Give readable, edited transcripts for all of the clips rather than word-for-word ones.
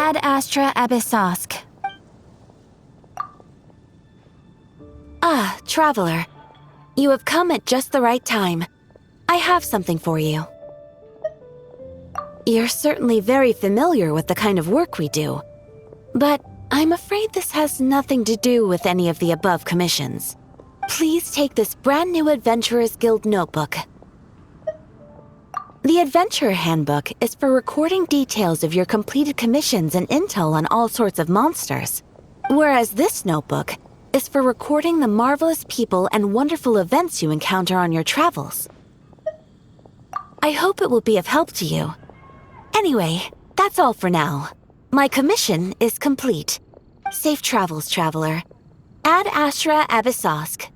Ad Astra Abyssosk. Ah, traveler. You have come at just the right time. I have something for you. You're certainly very familiar with the kind of work we do, but I'm afraid this has nothing to do with any of the above commissions. Please take this brand new Adventurers Guild notebook. The Adventurer Handbook is for recording details of your completed commissions and intel on all sorts of monsters, whereas this notebook is for recording the marvelous people and wonderful events you encounter on your travels. I hope it will be of help to you. Anyway, that's all for now. My commission is complete. Safe travels, traveler. Ad Astra Abyssosk.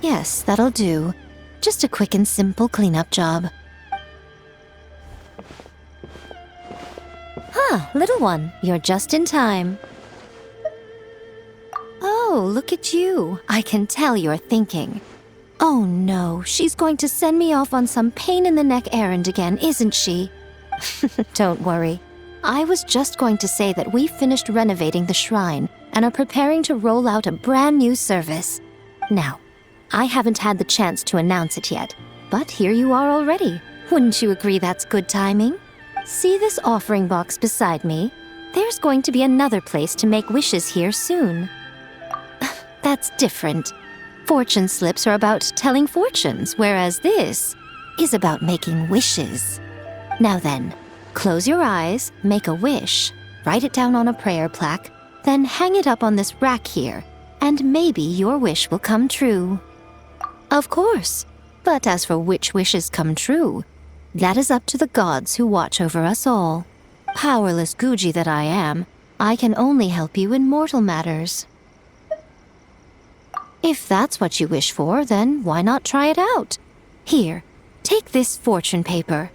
Yes, that'll do. Just a quick and simple cleanup job. Ah, little one, you're just in time. Oh, look at you. I can tell you're thinking. Oh no, she's going to send me off on some pain-in-the-neck errand again, isn't she? Don't worry. I was just going to say that we finished renovating the shrine and are preparing to roll out a brand new service. Now, I haven't had the chance to announce it yet, but here you are already. Wouldn't you agree that's good timing? See this offering box beside me? There's going to be another place to make wishes here soon. That's different. Fortune slips are about telling fortunes, whereas this is about making wishes. Now then, close your eyes, make a wish, write it down on a prayer plaque, then hang it up on this rack here, and maybe your wish will come true. Of course, but as for which wishes come true, that is up to the gods who watch over us all. Powerless Guji that I am, I can only help you in mortal matters. If that's what you wish for, then why not try it out? Here, take this fortune paper.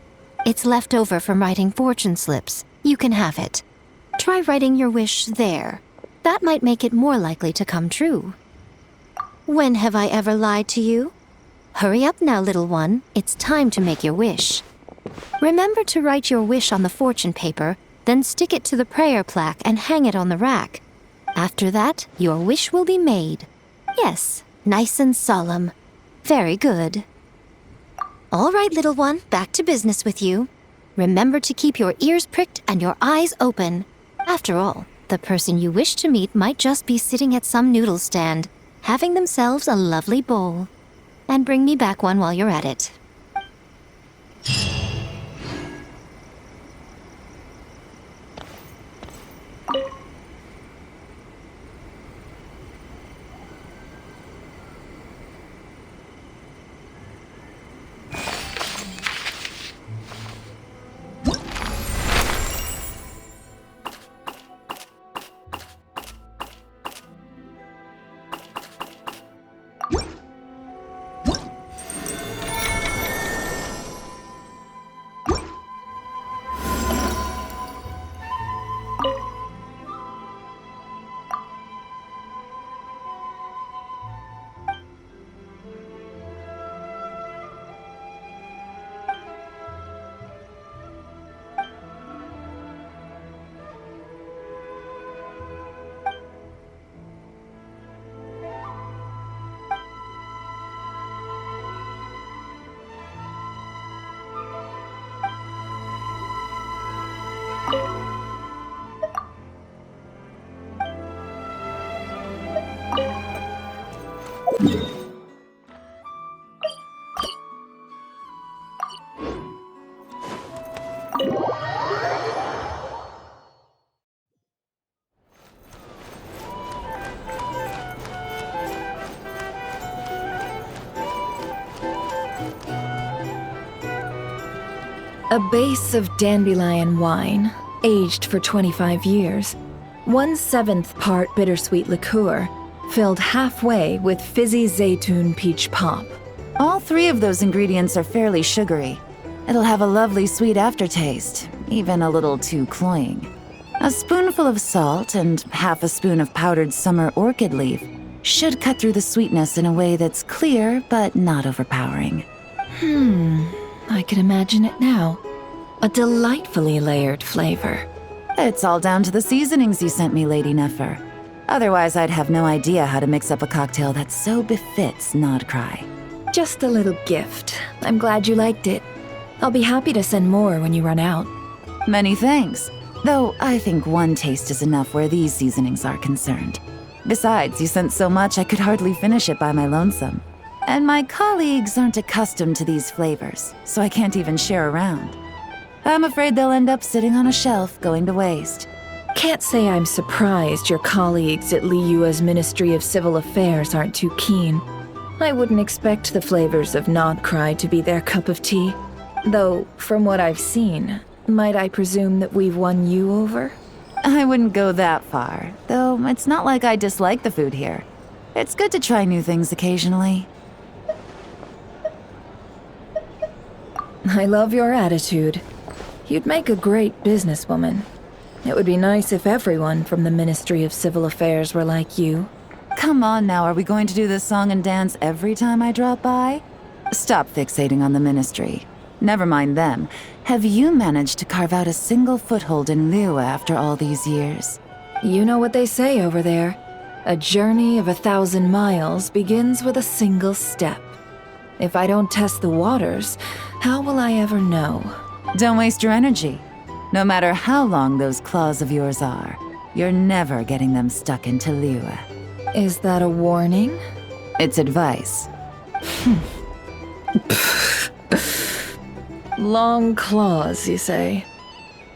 It's left over from writing fortune slips. You can have it. Try writing your wish there. That might make it more likely to come true. When have I ever lied to you? Hurry up now, little one. It's time to make your wish. Remember to write your wish on the fortune paper, then stick it to the prayer plaque and hang it on the rack. After that, your wish will be made. Yes, nice and solemn. Very good. All right, little one, back to business with you. Remember to keep your ears pricked and your eyes open. After all, the person you wish to meet might just be sitting at some noodle stand, having themselves a lovely bowl. And bring me back one while you're at it. A base of dandelion wine, aged for 25 years. 1/7 part bittersweet liqueur, filled halfway with fizzy zaytun peach pop. All 3 of those ingredients are fairly sugary. It'll have a lovely sweet aftertaste, even a little too cloying. A spoonful of salt and half a spoon of powdered summer orchid leaf should cut through the sweetness in a way that's clear but not overpowering. I can imagine it now. A delightfully layered flavor. It's all down to the seasonings you sent me, Lady Nefer. Otherwise, I'd have no idea how to mix up a cocktail that so befits Nodcry. Just a little gift. I'm glad you liked it. I'll be happy to send more when you run out. Many thanks. Though I think 1 taste is enough where these seasonings are concerned. Besides, you sent so much I could hardly finish it by my lonesome. And my colleagues aren't accustomed to these flavors, so I can't even share around. I'm afraid they'll end up sitting on a shelf, going to waste. Can't say I'm surprised your colleagues at Liyua's Ministry of Civil Affairs aren't too keen. I wouldn't expect the flavors of Nodcry to be their cup of tea. Though, from what I've seen, might I presume that we've won you over? I wouldn't go that far, though it's not like I dislike the food here. It's good to try new things occasionally. I love your attitude. You'd make a great businesswoman. It would be nice if everyone from the Ministry of Civil Affairs were like you. Come on now, are we going to do this song and dance every time I drop by? Stop fixating on the Ministry. Never mind them. Have you managed to carve out a single foothold in Liyue after all these years? You know what they say over there. A journey of 1,000 miles begins with a single step. If I don't test the waters, how will I ever know? Don't waste your energy. No matter how long those claws of yours are, you're never getting them stuck into Liyue. Is that a warning? It's advice. Long claws, you say?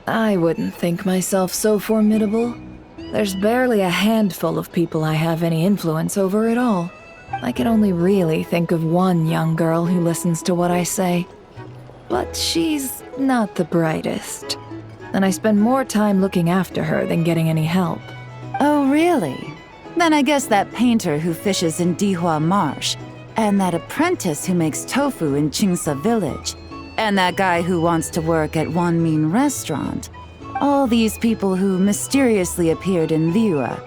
I wouldn't think myself so formidable. There's barely a handful of people I have any influence over at all. I can only really think of one young girl who listens to what I say. But she's not the brightest. And I spend more time looking after her than getting any help. Oh, really? Then I guess that painter who fishes in Dihua Marsh, and that apprentice who makes tofu in Qingsa Village, and that guy who wants to work at Wanmin Restaurant. All these people who mysteriously appeared in Liyue.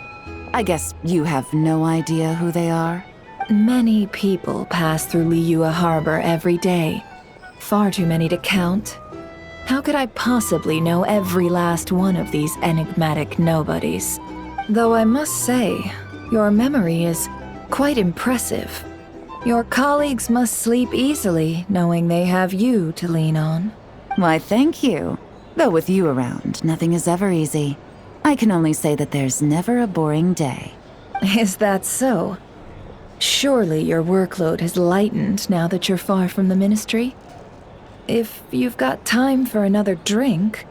I guess you have no idea who they are? Many people pass through Liyue Harbor every day. Far too many to count. How could I possibly know every last one of these enigmatic nobodies? Though I must say, your memory is quite impressive. Your colleagues must sleep easily, knowing they have you to lean on. Why, thank you. Though with you around, nothing is ever easy. I can only say that there's never a boring day. Is that so? Surely your workload has lightened now that you're far from the Ministry? If you've got time for another drink,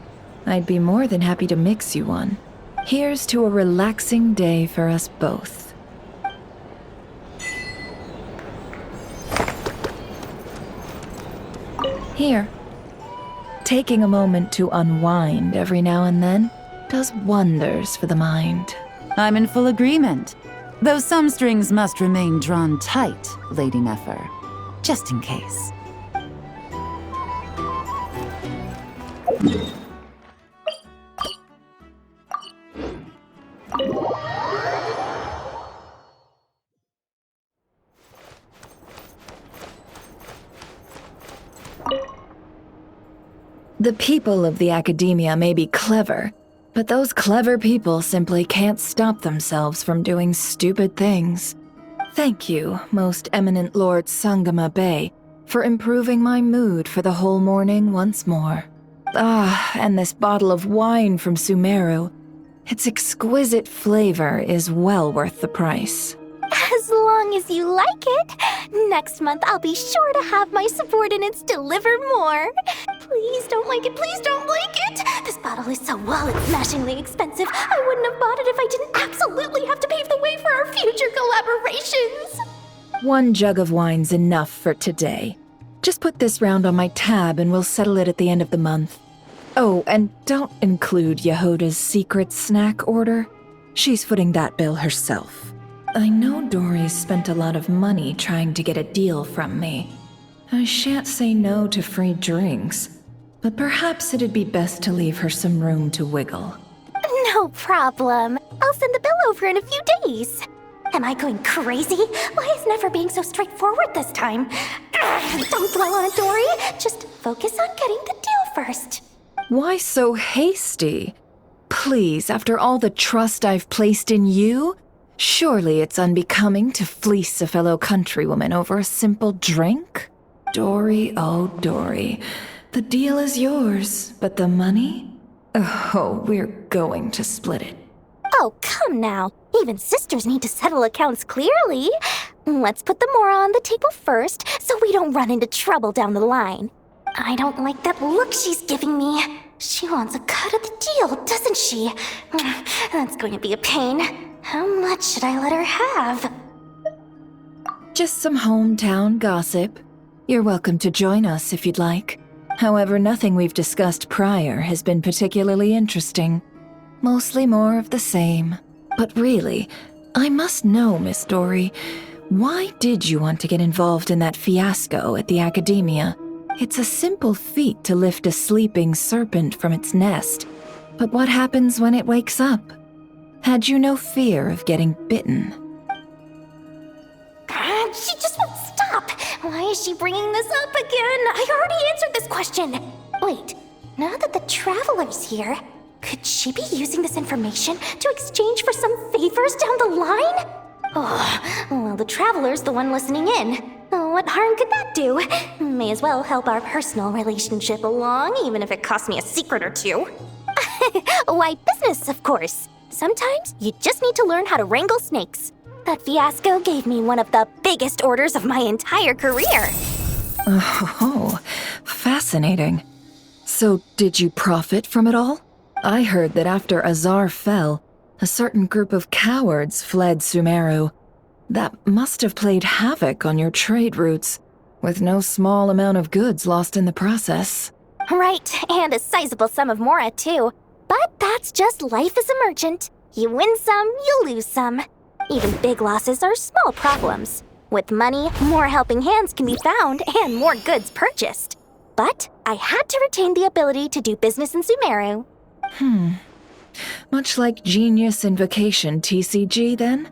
I'd be more than happy to mix you one. Here's to a relaxing day for us both. Here. Taking a moment to unwind every now and then does wonders for the mind. I'm in full agreement. Though some strings must remain drawn tight, Lady Nefer. Just in case. The people of the academia may be clever, but those clever people simply can't stop themselves from doing stupid things. Thank you, most eminent Lord Sangama Bey, for improving my mood for the whole morning once more. Ah, and this bottle of wine from Sumeru. Its exquisite flavor is well worth the price. As long as you like it. Next month, I'll be sure to have my subordinates deliver more. Please don't like it, please don't like it! This bottle is so wallet-smashingly expensive. I wouldn't have bought it if I didn't absolutely have to pave the way for our future collaborations. One jug of wine's enough for today. Just put this round on my tab and we'll settle it at the end of the month. Oh, and don't include Jahoda's secret snack order. She's footing that bill herself. I know Dori's spent a lot of money trying to get a deal from me. I shan't say no to free drinks, but perhaps it'd be best to leave her some room to wiggle. No problem. I'll send the bill over in a few days. Am I going crazy? Why is Nefer being so straightforward this time? Don't dwell on it, Dori. Just focus on getting the deal first. Why so hasty? Please, after all the trust I've placed in you, surely it's unbecoming to fleece a fellow countrywoman over a simple drink? Dori, oh Dori, the deal is yours, but the money? Oh, we're going to split it. Oh, come now. Even sisters need to settle accounts clearly. Let's put the mora on the table first, so we don't run into trouble down the line. I don't like that look she's giving me. She wants a cut of the deal, doesn't she? That's going to be a pain. How much should I let her have? Just some hometown gossip. You're welcome to join us if you'd like. However, nothing we've discussed prior has been particularly interesting. Mostly more of the same. But really, I must know, Miss Dori, why did you want to get involved in that fiasco at the Academia? It's a simple feat to lift a sleeping serpent from its nest. But what happens when it wakes up? Had you no fear of getting bitten? She just won't stop. Why is she bringing this up again? I already answered this question. Wait, now that the Traveler's here, could she be using this information to exchange for some favors down the line? Oh, well, the Traveler's the one listening in. Oh, what harm could that do? May as well help our personal relationship along, even if it costs me a secret or two. Why, business, of course. Sometimes you just need to learn how to wrangle snakes. That fiasco gave me one of the biggest orders of my entire career. Oh, fascinating. So, did you profit from it all? I heard that after Azar fell, a certain group of cowards fled Sumeru. That must have played havoc on your trade routes, with no small amount of goods lost in the process. Right, and a sizable sum of mora, too. But that's just life as a merchant. You win some, you lose some. Even big losses are small problems. With money, more helping hands can be found and more goods purchased. But I had to retain the ability to do business in Sumeru. Much like Genius Invocation TCG, then?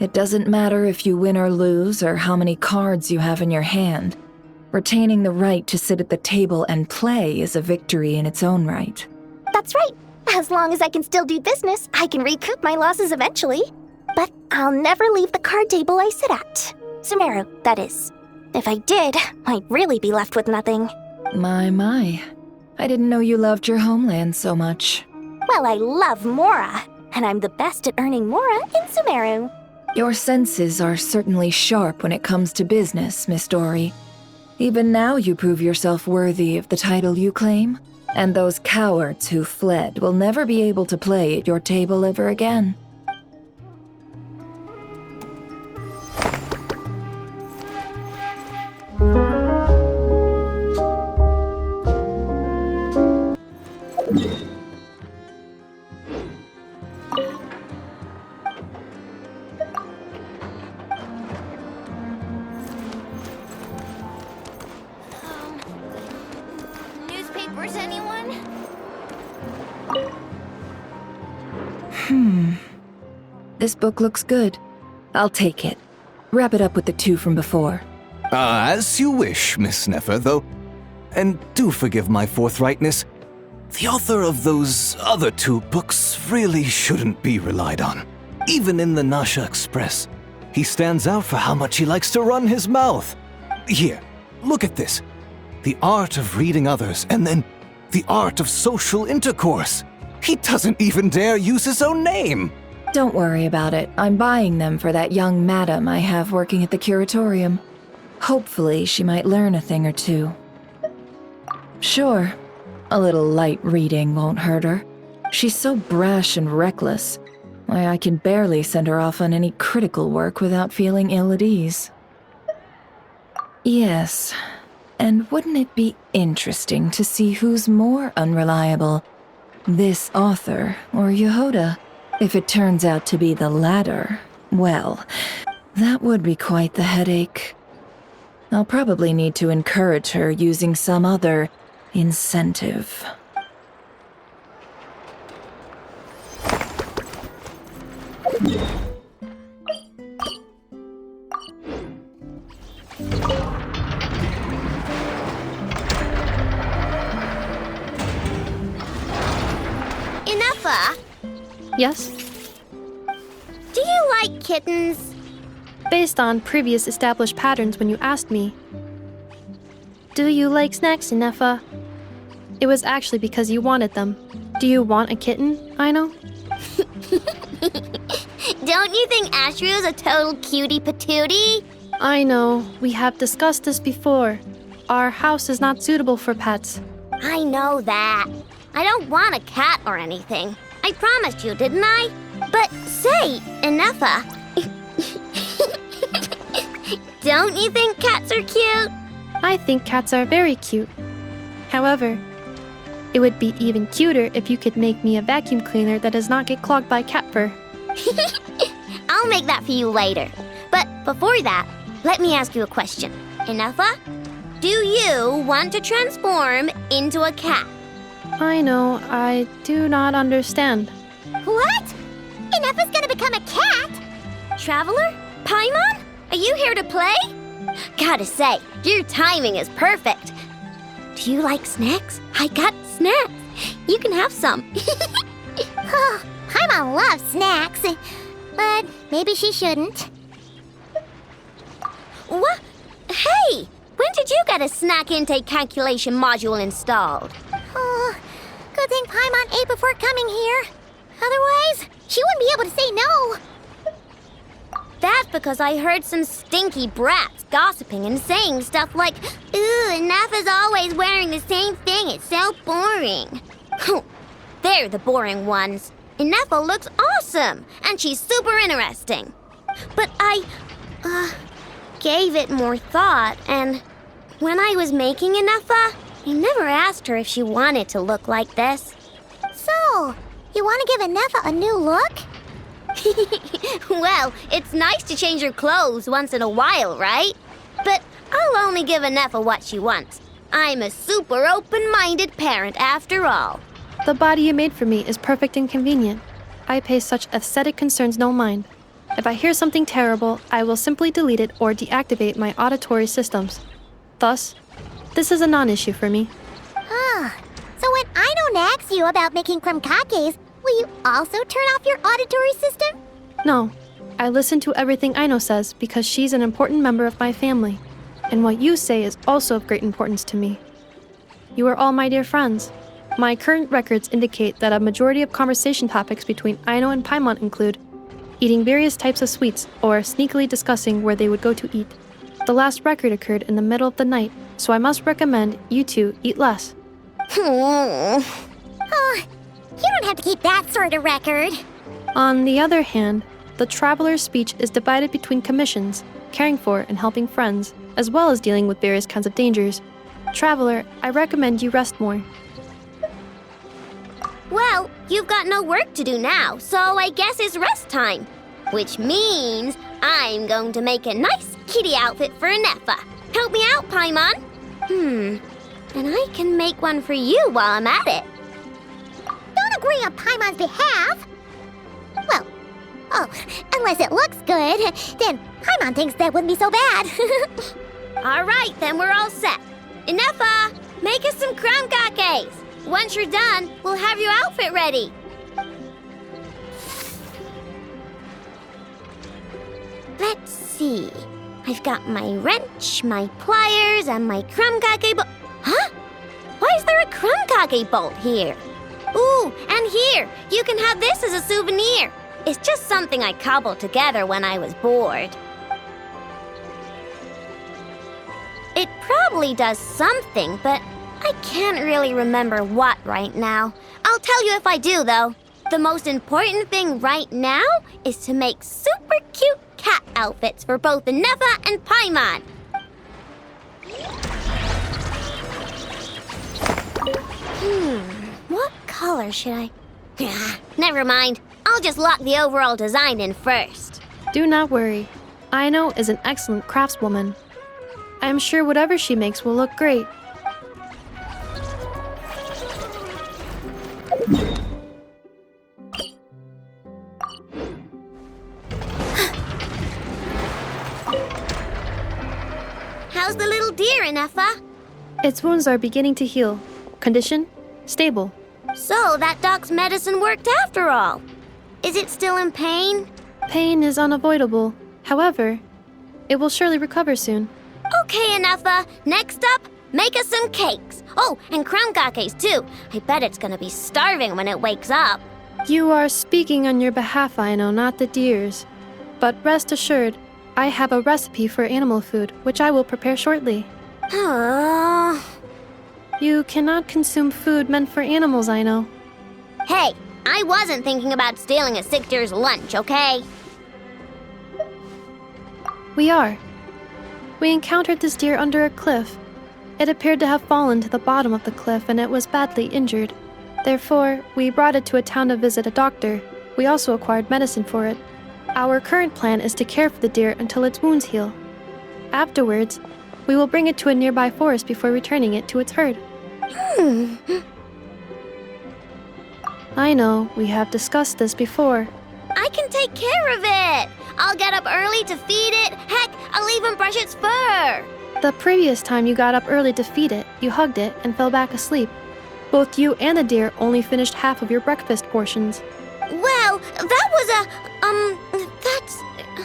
It doesn't matter if you win or lose or how many cards you have in your hand. Retaining the right to sit at the table and play is a victory in its own right. That's right. As long as I can still do business, I can recoup my losses eventually. But I'll never leave the card table I sit at. Sumeru, that is. If I did, I'd really be left with nothing. My. I didn't know you loved your homeland so much. Well, I love mora, and I'm the best at earning mora in Sumeru. Your senses are certainly sharp when it comes to business, Miss Dori. Even now you prove yourself worthy of the title you claim, and those cowards who fled will never be able to play at your table ever again. Newspapers, anyone? This book looks good. I'll take it. Wrap it up with the two from before. As you wish, Miss Nefer, though. And do forgive my forthrightness. The author of those other two books really shouldn't be relied on. Even in the Nasha Express, he stands out for how much he likes to run his mouth. Here, look at this. The art of reading others, and then the art of social intercourse. He doesn't even dare use his own name. Don't worry about it. I'm buying them for that young madam I have working at the curatorium. Hopefully, she might learn a thing or two. Sure, a little light reading won't hurt her. She's so brash and reckless. Why, I can barely send her off on any critical work without feeling ill at ease. Yes, And wouldn't it be interesting to see who's more unreliable? This author or Jahoda? If it turns out to be the latter, well, that would be quite the headache. I'll probably need to encourage her using some other incentive. Ineffa, Yes? do you like kittens? Based on previous established patterns when you asked me. Do you like snacks, Ineffa? It was actually because you wanted them. Do you want a kitten, Aino? Don't you think Ashrio's a total cutie patootie? I know, we have discussed this before. Our house is not suitable for pets. I know that. I don't want a cat or anything. I promised you, didn't I? But say, Ineffa, don't you think cats are cute? I think cats are very cute. However, it would be even cuter if you could make me a vacuum cleaner that does not get clogged by cat fur. I'll make that for you later. But before that, let me ask you a question. Ineffa, do you want to transform into a cat? I know, I do not understand. What? Ineffa's gonna become a cat? Traveler? Paimon? Are you here to play? Gotta say, your timing is perfect. Do you like snacks? I got snacks. You can have some. Oh, Paimon loves snacks, but maybe she shouldn't. What? Hey, when did you get a snack intake calculation module installed? Oh, good thing Paimon ate before coming here. Otherwise, she wouldn't be able to say no. That's because I heard some stinky brats gossiping and saying stuff like, "Ooh, Ineffa's always wearing the same thing, it's so boring." They're the boring ones. Ineffa looks awesome, and she's super interesting. But I, gave it more thought, and when I was making Ineffa, I never asked her if she wanted to look like this. So, you want to give Ineffa a new look? Well, it's nice to change her clothes once in a while, right? But I'll only give Ineffa what she wants. I'm a super open-minded parent after all. The body you made for me is perfect and convenient. I pay such aesthetic concerns no mind. If I hear something terrible, I will simply delete it or deactivate my auditory systems. Thus, this is a non-issue for me. So when Aino nags you about making krumkakes, will you also turn off your auditory system? No, I listen to everything Aino says because she's an important member of my family, and what you say is also of great importance to me. You are all my dear friends. My current records indicate that a majority of conversation topics between Aino and Paimon include eating various types of sweets or sneakily discussing where they would go to eat. The last record occurred in the middle of the night, so I must recommend you two eat less. Oh, you don't have to keep that sort of record. On the other hand, the traveler's speech is divided between commissions, caring for and helping friends, as well as dealing with various kinds of dangers. Traveler, I recommend you rest more. Well, you've got no work to do now, so I guess it's rest time. Which means I'm going to make a nice kitty outfit for Ineffa. Help me out, Paimon. And I can make one for you while I'm at it. Don't agree on Paimon's behalf. Well, unless it looks good, then Paimon thinks that wouldn't be so bad. All right, then we're all set. Ineffa, make us some krumkakes. Once you're done, we'll have your outfit ready. Let's see. I've got my wrench, my pliers, and my krumkake bolt. Huh? Why is there a krumkake bolt here? Ooh, and here, you can have this as a souvenir. It's just something I cobbled together when I was bored. It probably does something, but I can't really remember what right now. I'll tell you if I do, though. The most important thing right now is to make super cute cat outfits for both Ineffa and Paimon. What color should I... Never mind. I'll just lock the overall design in first. Do not worry. Aino is an excellent craftswoman. I am sure whatever she makes will look great. How's the little deer, Ineffa? Its wounds are beginning to heal. Condition? Stable. So, that doc's medicine worked after all. Is it still in pain? Pain is unavoidable. However, it will surely recover soon. Okay, Ineffa. Next up, make us some cakes. Oh, and crown cakes too. I bet it's gonna be starving when it wakes up. You are speaking on your behalf, Aino, not the deer's. But rest assured, I have a recipe for animal food, which I will prepare shortly. Oh. You cannot consume food meant for animals, Aino. Hey, I wasn't thinking about stealing a sick deer's lunch, okay? We are. We encountered this deer under a cliff. It appeared to have fallen to the bottom of the cliff and it was badly injured. Therefore, we brought it to a town to visit a doctor. We also acquired medicine for it. Our current plan is to care for the deer until its wounds heal. Afterwards, we will bring it to a nearby forest before returning it to its herd. I know, we have discussed this before. I can take care of it. I'll get up early to feed it. Heck, I'll even brush its fur. The previous time you got up early to feed it, you hugged it and fell back asleep. Both you and the deer only finished half of your breakfast portions. Well, that was that's...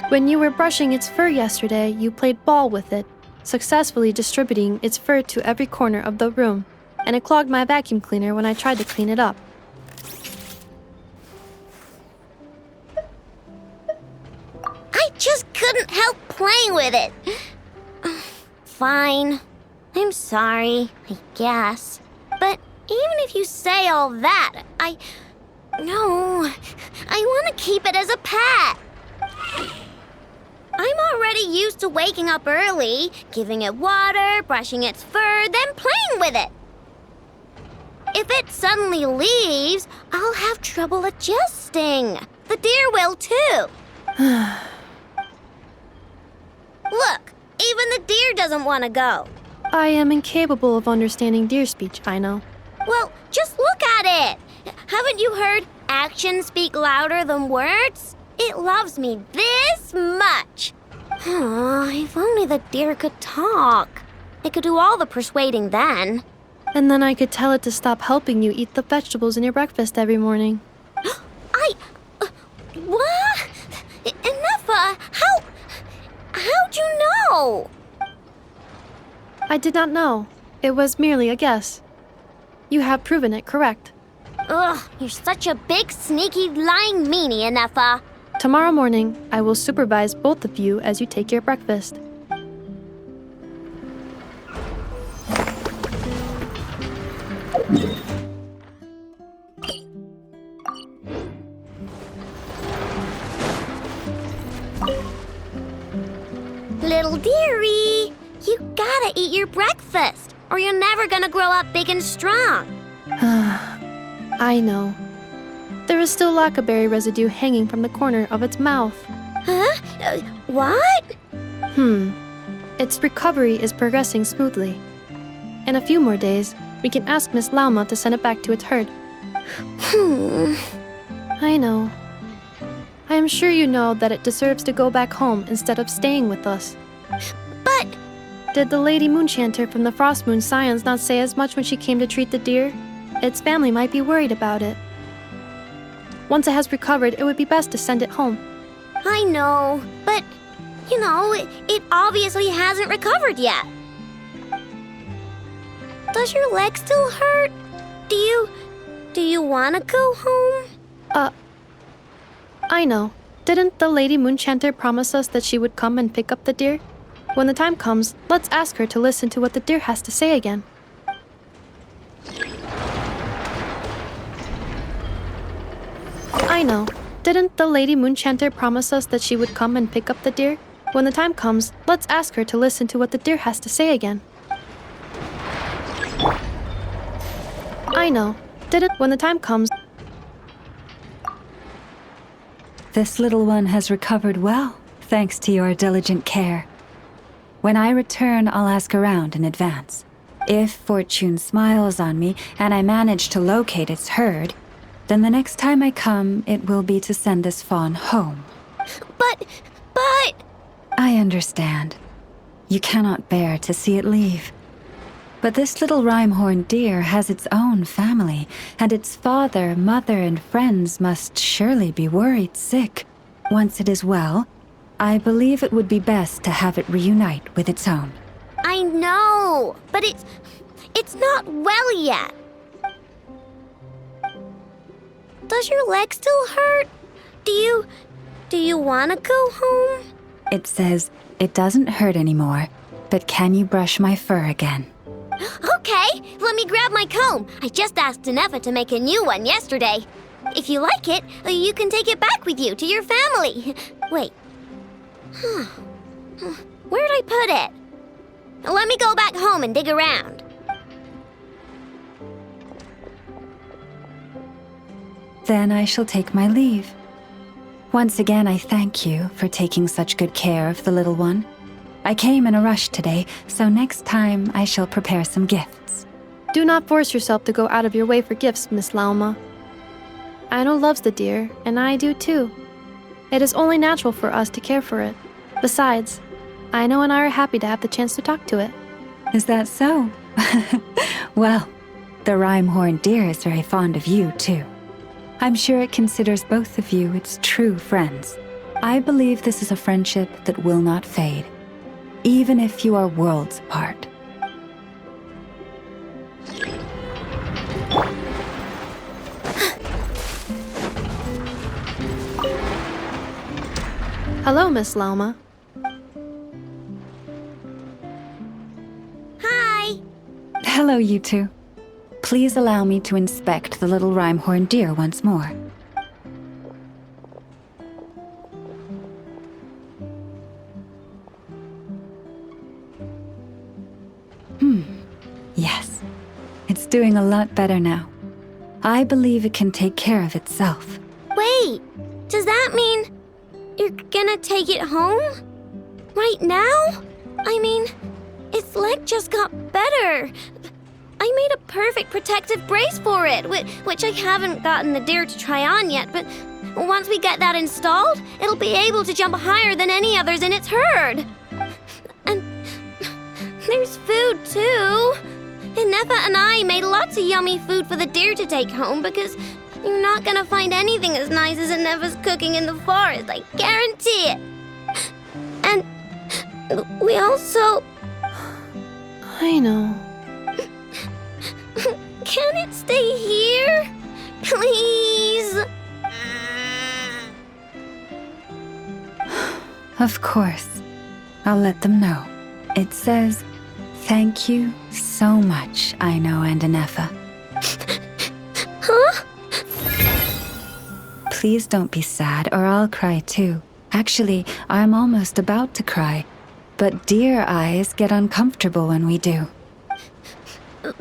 When you were brushing its fur yesterday, you played ball with it, successfully distributing its fur to every corner of the room, and it clogged my vacuum cleaner when I tried to clean it up. I just couldn't help playing with it. Fine. I'm sorry, I guess. But even if you say all that, No, I want to keep it as a pet. I'm already used to waking up early, giving it water, brushing its fur, then playing with it. If it suddenly leaves, I'll have trouble adjusting. The deer will too. Look, even the deer doesn't want to go. I am incapable of understanding deer speech, I know. Well, just look at it. Haven't you heard actions speak louder than words? It loves me this much. If only the deer could talk. It could do all the persuading then. And then I could tell it to stop helping you eat the vegetables in your breakfast every morning. What? Ineffa, how'd you know? I did not know. It was merely a guess. You have proven it correct. Ugh, you're such a big, sneaky, lying meanie, Ineffa. Tomorrow morning, I will supervise both of you as you take your breakfast. Little dearie, you gotta eat your breakfast, or you're never gonna grow up big and strong. I know. There is still lacquerberry residue hanging from the corner of its mouth. Huh? What? Its recovery is progressing smoothly. In a few more days, we can ask Miss Lauma to send it back to its herd. I know. I am sure you know that it deserves to go back home instead of staying with us. But... Did the Lady Moonchanter from the Frost Moon Scions not say as much when she came to treat the deer? Its family might be worried about it. Once it has recovered, it would be best to send it home. I know, but, it obviously hasn't recovered yet. Does your leg still hurt? Do you want to go home? I know. Didn't the Lady Moonchanter promise us that she would come and pick up the deer? When the time comes, let's ask her to listen to what the deer has to say again. I know. Didn't the Lady Moonchanter promise us that she would come and pick up the deer? When the time comes, let's ask her to listen to what the deer has to say again. I know. Did it when the time comes. This little one has recovered well, thanks to your diligent care. When I return, I'll ask around in advance. If fortune smiles on me and I manage to locate its herd, then the next time I come, it will be to send this fawn home. But... I understand. You cannot bear to see it leave. But this little rhyme-horned deer has its own family, and its father, mother, and friends must surely be worried sick. Once it is well, I believe it would be best to have it reunite with its own. I know, but it's not well yet. Does your leg still hurt? Do you want to go home? It says it doesn't hurt anymore, but can you brush my fur again? Okay, let me grab my comb. I just asked Ineffa to make a new one yesterday. If you like it, you can take it back with you to your family. Wait. Where'd I put it? Let me go back home and dig around. Then I shall take my leave. Once again, I thank you for taking such good care of the little one. I came in a rush today, so next time I shall prepare some gifts. Do not force yourself to go out of your way for gifts, Miss Lauma. Aino loves the deer, and I do too. It is only natural for us to care for it. Besides, Aino and I are happy to have the chance to talk to it. Is that so? Well, the rhyme-horned deer is very fond of you, too. I'm sure it considers both of you its true friends. I believe this is a friendship that will not fade, even if you are worlds apart. Hello, Miss Lauma. Hi. Hello, you two. Please allow me to inspect the little rhyme-horned deer once more. Yes. It's doing a lot better now. I believe it can take care of itself. Wait, does that mean you're gonna take it home? Right now? I mean, its leg just got better. I made a perfect protective brace for it, which I haven't gotten the deer to try on yet, but once we get that installed, it'll be able to jump higher than any others in its herd. And there's food, too. Ineffa and I made lots of yummy food for the deer to take home because you're not gonna find anything as nice as Ineffa's cooking in the forest, I guarantee it. And we also... I know. Can it stay here? Please? Of course. I'll let them know. It says, "Thank you so much, Aino and Ineffa." Huh? Please don't be sad, or I'll cry too. Actually, I'm almost about to cry. But deer eyes get uncomfortable when we do.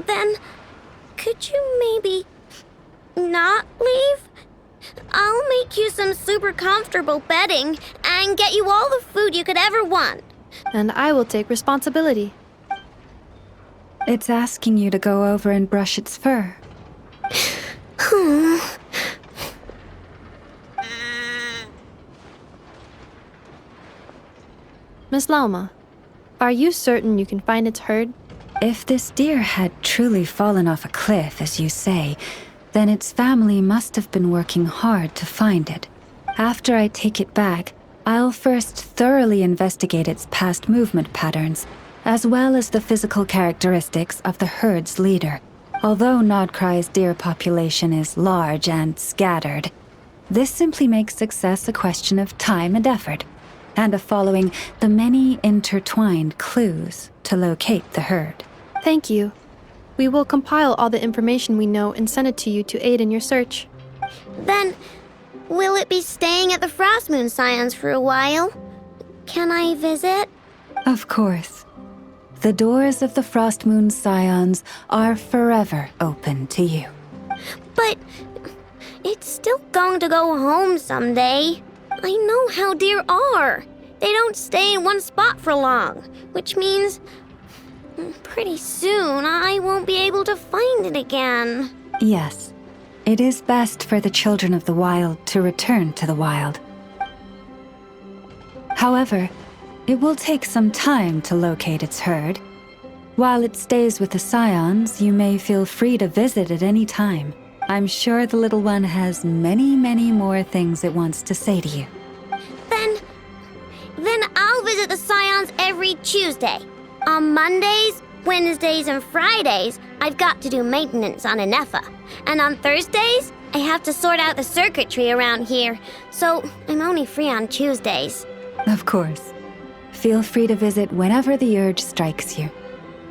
Then, could you maybe not leave? I'll make you some super comfortable bedding and get you all the food you could ever want. And I will take responsibility. It's asking you to go over and brush its fur. Miss Lauma, are you certain you can find its herd? If this deer had truly fallen off a cliff, as you say, then its family must have been working hard to find it. After I take it back, I'll first thoroughly investigate its past movement patterns, as well as the physical characteristics of the herd's leader. Although Nodcry's deer population is large and scattered, this simply makes success a question of time and effort, and of following the many intertwined clues to locate the herd. Thank you. We will compile all the information we know and send it to you to aid in your search. Then, will it be staying at the Frost Moon Scions for a while? Can I visit? Of course. The doors of the Frost Moon Scions are forever open to you. But it's still going to go home someday. I know how deer are. They don't stay in one spot for long, which means pretty soon I won't be able to find it again. Yes, it is best for the children of the wild to return to the wild. However, it will take some time to locate its herd. While it stays with the Scions, you may feel free to visit at any time. I'm sure the little one has many, many more things it wants to say to you. Then I'll visit the Scions every Tuesday. On Mondays, Wednesdays, and Fridays, I've got to do maintenance on Ineffa. And on Thursdays, I have to sort out the circuitry around here, so I'm only free on Tuesdays. Of course. Feel free to visit whenever the urge strikes you.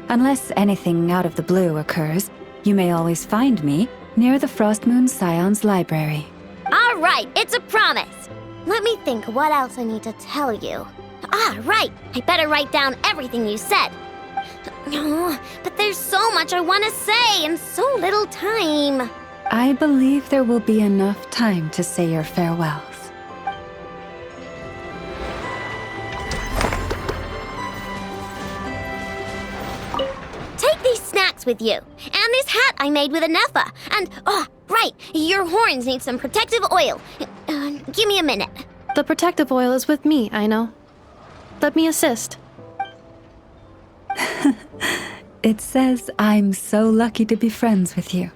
Unless anything out of the blue occurs, you may always find me near the Frost Moon Scions Library. All right, it's a promise. Let me think what else I need to tell you. Right, I better write down everything you said. Oh, but there's so much I want to say and so little time. I believe there will be enough time to say your farewells. Take these snacks with you, and this hat I made with Ineffa, and, right, your horns need some protective oil. Give me a minute. The protective oil is with me, Aino. Let me assist. It says I'm so lucky to be friends with you.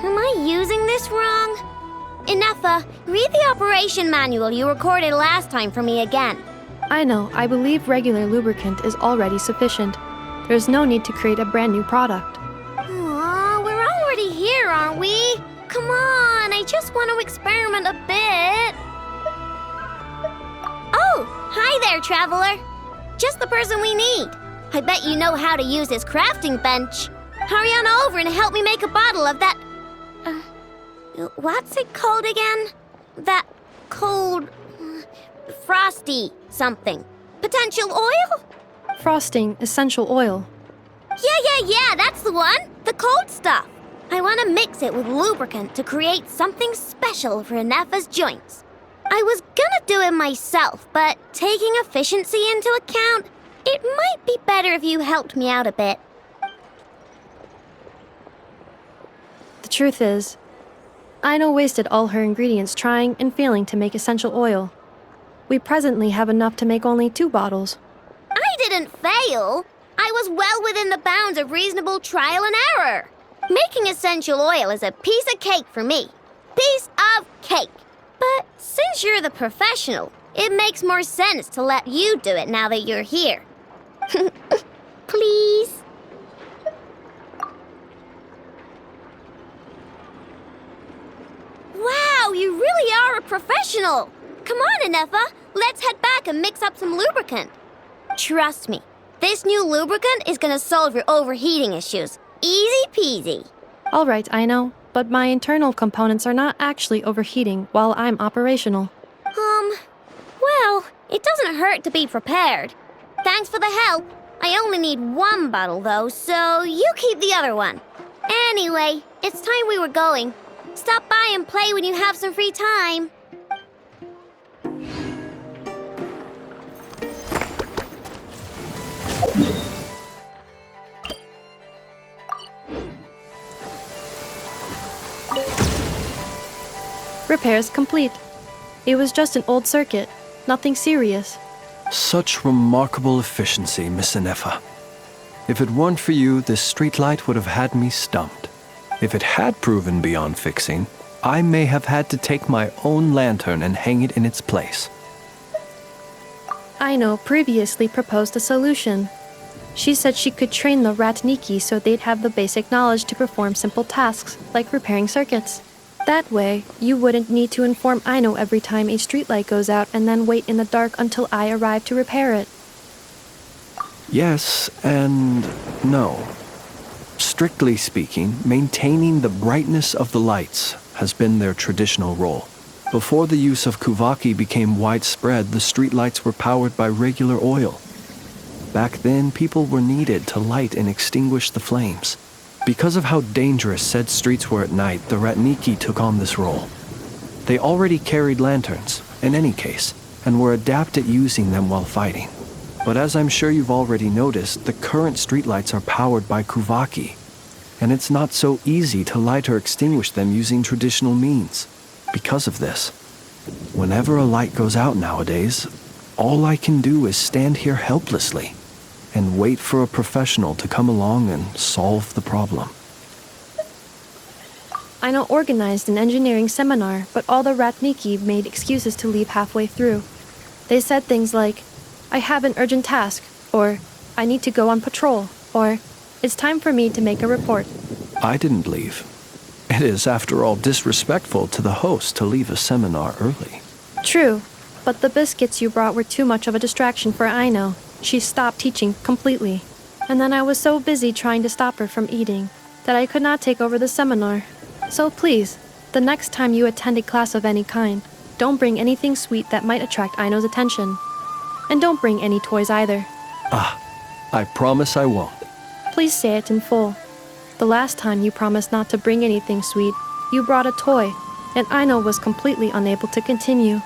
Am I using this wrong? Ineffa, read the operation manual you recorded last time for me again. I believe regular lubricant is already sufficient. There's no need to create a brand new product. Aw, we're already here, aren't we? Come on, I just want to experiment a bit. Oh, hi there, traveler. Just the person we need. I bet you know how to use this crafting bench. Hurry on over and help me make a bottle of that... what's it called again? That cold... frosty something. Potential oil? Frosting essential oil. Yeah, that's the one. The cold stuff. I want to mix it with lubricant to create something special for Ineffa's joints. I was gonna do it myself, but taking efficiency into account, it might be better if you helped me out a bit. The truth is, Aino wasted all her ingredients trying and failing to make essential oil. We presently have enough to make only 2 bottles. I didn't fail. I was well within the bounds of reasonable trial and error. Making essential oil is a piece of cake for me. Piece of cake. But since you're the professional, it makes more sense to let you do it now that you're here. Please? Wow, you really are a professional! Come on, Ineffa, let's head back and mix up some lubricant. Trust me, this new lubricant is gonna solve your overheating issues. Easy peasy. All right, Aino, but my internal components are not actually overheating while I'm operational. Well, it doesn't hurt to be prepared. Thanks for the help. I only need 1 bottle, though, so you keep the other one. Anyway, it's time we were going. Stop by and play when you have some free time. Repairs complete. It was just an old circuit, nothing serious. Such remarkable efficiency, Miss Ineffa. If it weren't for you, this streetlight would have had me stumped. If it had proven beyond fixing, I may have had to take my own lantern and hang it in its place. Aino previously proposed a solution. She said she could train the Ratniki so they'd have the basic knowledge to perform simple tasks, like repairing circuits. That way, you wouldn't need to inform Aino every time a streetlight goes out and then wait in the dark until I arrive to repair it. Yes and no. Strictly speaking, maintaining the brightness of the lights has been their traditional role. Before the use of kuvaki became widespread, the streetlights were powered by regular oil. Back then, people were needed to light and extinguish the flames. Because of how dangerous said streets were at night, the Ratniki took on this role. They already carried lanterns, in any case, and were adept at using them while fighting. But as I'm sure you've already noticed, the current streetlights are powered by kuvaki, and it's not so easy to light or extinguish them using traditional means. Because of this, whenever a light goes out nowadays, all I can do is stand here helplessly and wait for a professional to come along and solve the problem. Aino organized an engineering seminar, but all the Ratniki made excuses to leave halfway through. They said things like, I have an urgent task, or I need to go on patrol, or it's time for me to make a report. I didn't leave. It is, after all, disrespectful to the host to leave a seminar early. True, but the biscuits you brought were too much of a distraction for Aino. She stopped teaching completely. And then I was so busy trying to stop her from eating that I could not take over the seminar. So please, the next time you attend a class of any kind, don't bring anything sweet that might attract Aino's attention. And don't bring any toys either. I promise I won't. Please say it in full. The last time you promised not to bring anything sweet, you brought a toy, and Aino was completely unable to continue.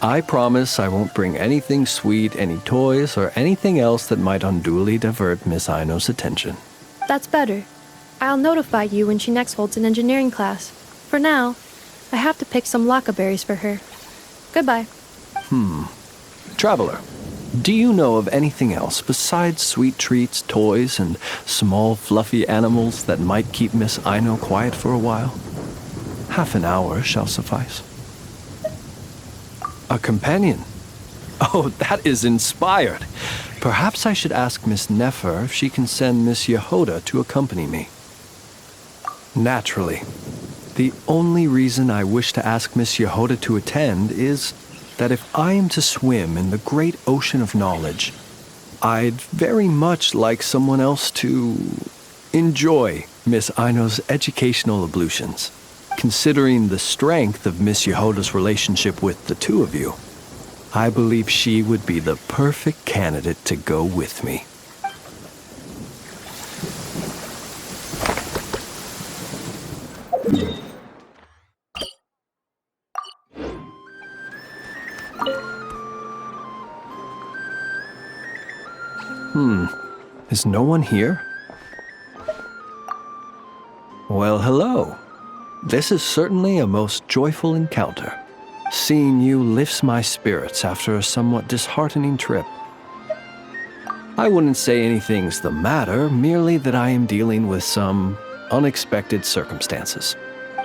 I promise I won't bring anything sweet, any toys, or anything else that might unduly divert Miss Aino's attention. That's better. I'll notify you when she next holds an engineering class. For now, I have to pick some laka berries for her. Goodbye. Traveler, do you know of anything else besides sweet treats, toys, and small fluffy animals that might keep Miss Aino quiet for a while? Half an hour shall suffice. A companion? Oh, that is inspired. Perhaps I should ask Miss Nefer if she can send Miss Jahoda to accompany me. Naturally. The only reason I wish to ask Miss Jahoda to attend is that if I am to swim in the great ocean of knowledge, I'd very much like someone else to enjoy Miss Aino's educational ablutions. Considering the strength of Miss Jahoda's relationship with the two of you, I believe she would be the perfect candidate to go with me. Is no one here? Well, hello. This is certainly a most joyful encounter. Seeing you lifts my spirits after a somewhat disheartening trip. I wouldn't say anything's the matter, merely that I am dealing with some unexpected circumstances.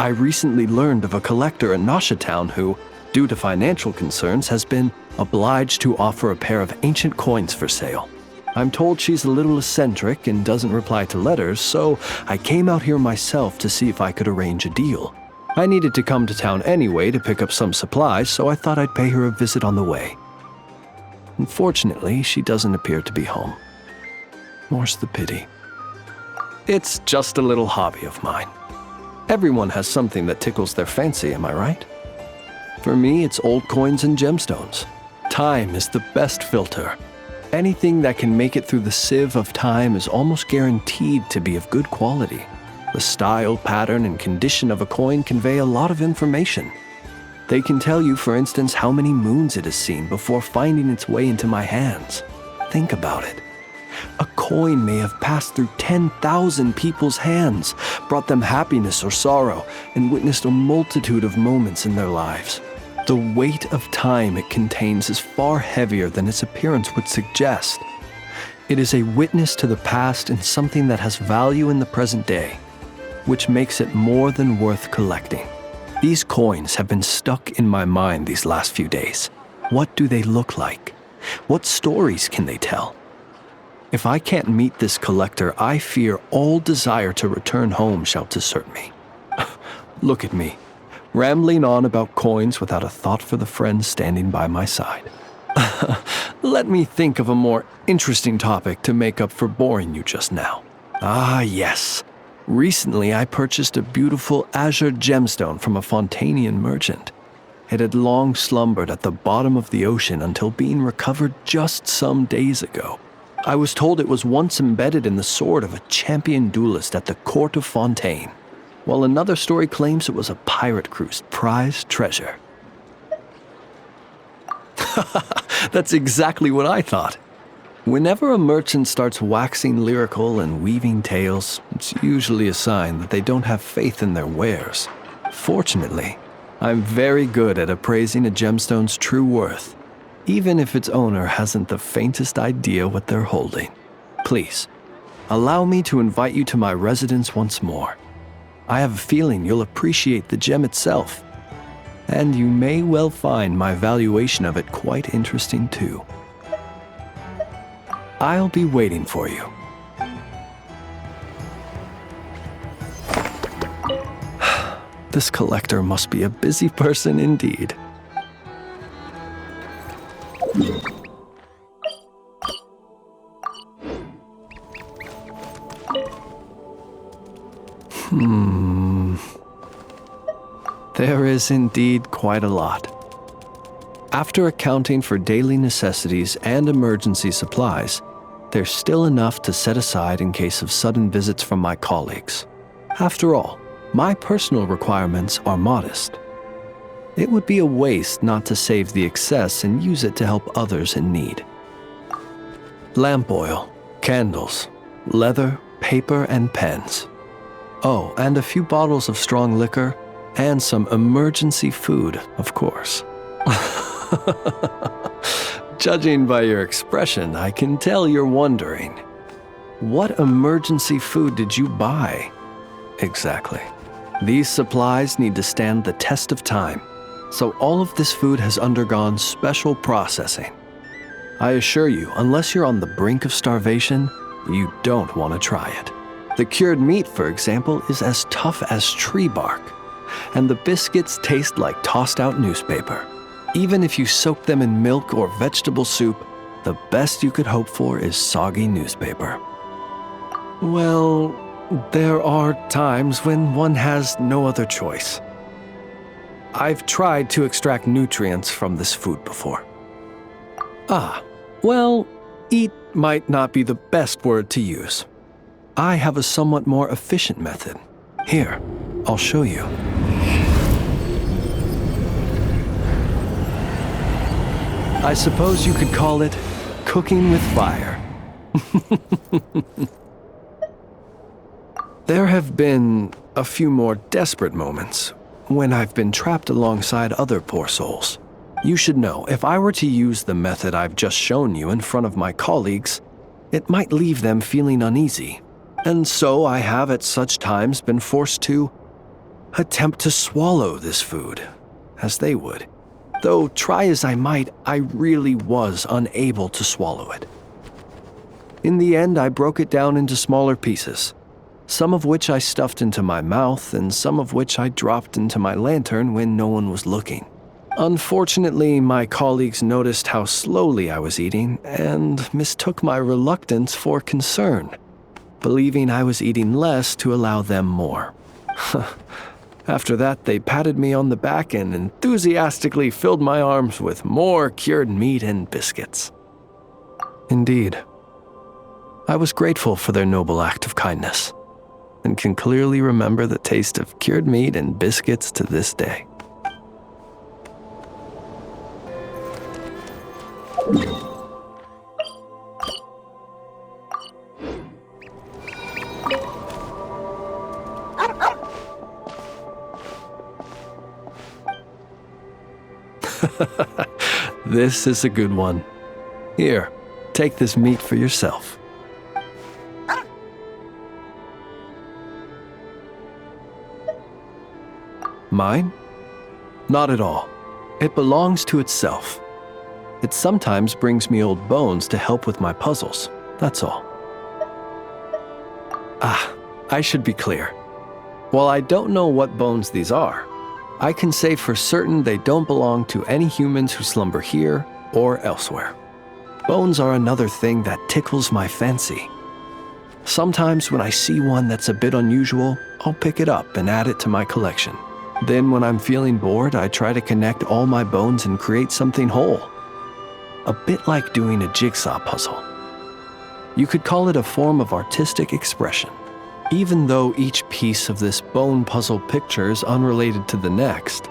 I recently learned of a collector in Nasha Town who, due to financial concerns, has been obliged to offer a pair of ancient coins for sale. I'm told she's a little eccentric and doesn't reply to letters, so I came out here myself to see if I could arrange a deal. I needed to come to town anyway to pick up some supplies, so I thought I'd pay her a visit on the way. Unfortunately, she doesn't appear to be home. More's the pity. It's just a little hobby of mine. Everyone has something that tickles their fancy, am I right? For me, it's old coins and gemstones. Time is the best filter. Anything that can make it through the sieve of time is almost guaranteed to be of good quality. The style, pattern, and condition of a coin convey a lot of information. They can tell you, for instance, how many moons it has seen before finding its way into my hands. Think about it. A coin may have passed through 10,000 people's hands, brought them happiness or sorrow, and witnessed a multitude of moments in their lives. The weight of time it contains is far heavier than its appearance would suggest. It is a witness to the past and something that has value in the present day, which makes it more than worth collecting. These coins have been stuck in my mind these last few days. What do they look like? What stories can they tell? If I can't meet this collector, I fear all desire to return home shall desert me. Look at me, rambling on about coins without a thought for the friend standing by my side. Let me think of a more interesting topic to make up for boring you just now. Ah, yes. Recently, I purchased a beautiful azure gemstone from a Fontanian merchant. It had long slumbered at the bottom of the ocean until being recovered just some days ago. I was told it was once embedded in the sword of a champion duelist at the court of Fontaine, while another story claims it was a pirate crew's prized treasure. That's exactly what I thought. Whenever a merchant starts waxing lyrical and weaving tales, it's usually a sign that they don't have faith in their wares. Fortunately, I'm very good at appraising a gemstone's true worth, even if its owner hasn't the faintest idea what they're holding. Please, allow me to invite you to my residence once more. I have a feeling you'll appreciate the gem itself, and you may well find my valuation of it quite interesting too. I'll be waiting for you. This collector must be a busy person indeed. There is indeed quite a lot. After accounting for daily necessities and emergency supplies, there's still enough to set aside in case of sudden visits from my colleagues. After all, my personal requirements are modest. It would be a waste not to save the excess and use it to help others in need. Lamp oil, candles, leather, paper, and pens. Oh, and a few bottles of strong liquor, and some emergency food, of course. Judging by your expression, I can tell you're wondering. What emergency food did you buy? Exactly. These supplies need to stand the test of time, so all of this food has undergone special processing. I assure you, unless you're on the brink of starvation, you don't want to try it. The cured meat, for example, is as tough as tree bark, and the biscuits taste like tossed-out newspaper. Even if you soak them in milk or vegetable soup, the best you could hope for is soggy newspaper. Well, there are times when one has no other choice. I've tried to extract nutrients from this food before. Well, eat might not be the best word to use. I have a somewhat more efficient method. Here, I'll show you. I suppose you could call it cooking with fire. There have been a few more desperate moments when I've been trapped alongside other poor souls. You should know, if I were to use the method I've just shown you in front of my colleagues, it might leave them feeling uneasy. And so I have at such times been forced to attempt to swallow this food, as they would. Though try as I might, I really was unable to swallow it. In the end, I broke it down into smaller pieces, some of which I stuffed into my mouth and some of which I dropped into my lantern when no one was looking. Unfortunately, my colleagues noticed how slowly I was eating and mistook my reluctance for concern, believing I was eating less to allow them more. After that, they patted me on the back and enthusiastically filled my arms with more cured meat and biscuits. Indeed, I was grateful for their noble act of kindness, and can clearly remember the taste of cured meat and biscuits to this day. This is a good one. Here, take this meat for yourself. Mine? Not at all. It belongs to itself. It sometimes brings me old bones to help with my puzzles. that's all. I should be clear. While I don't know what bones these are, I can say for certain they don't belong to any humans who slumber here or elsewhere. Bones are another thing that tickles my fancy. Sometimes when I see one that's a bit unusual, I'll pick it up and add it to my collection. Then when I'm feeling bored, I try to connect all my bones and create something whole. A bit like doing a jigsaw puzzle. You could call it a form of artistic expression. Even though each piece of this bone puzzle picture is unrelated to the next,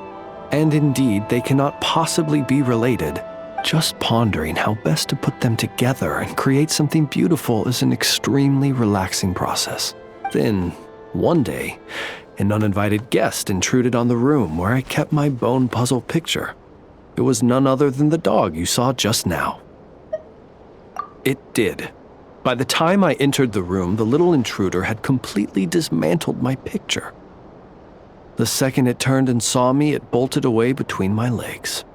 and indeed they cannot possibly be related, just pondering how best to put them together and create something beautiful is an extremely relaxing process. Then, one day, an uninvited guest intruded on the room where I kept my bone puzzle picture. It was none other than the dog you saw just now. It did. By the time I entered the room, the little intruder had completely dismantled my picture. The second it turned and saw me, it bolted away between my legs.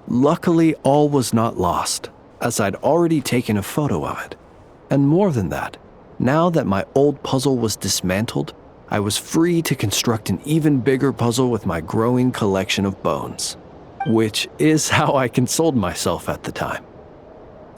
Luckily, all was not lost, as I'd already taken a photo of it. And more than that, now that my old puzzle was dismantled, I was free to construct an even bigger puzzle with my growing collection of bones. Which is how I consoled myself at the time.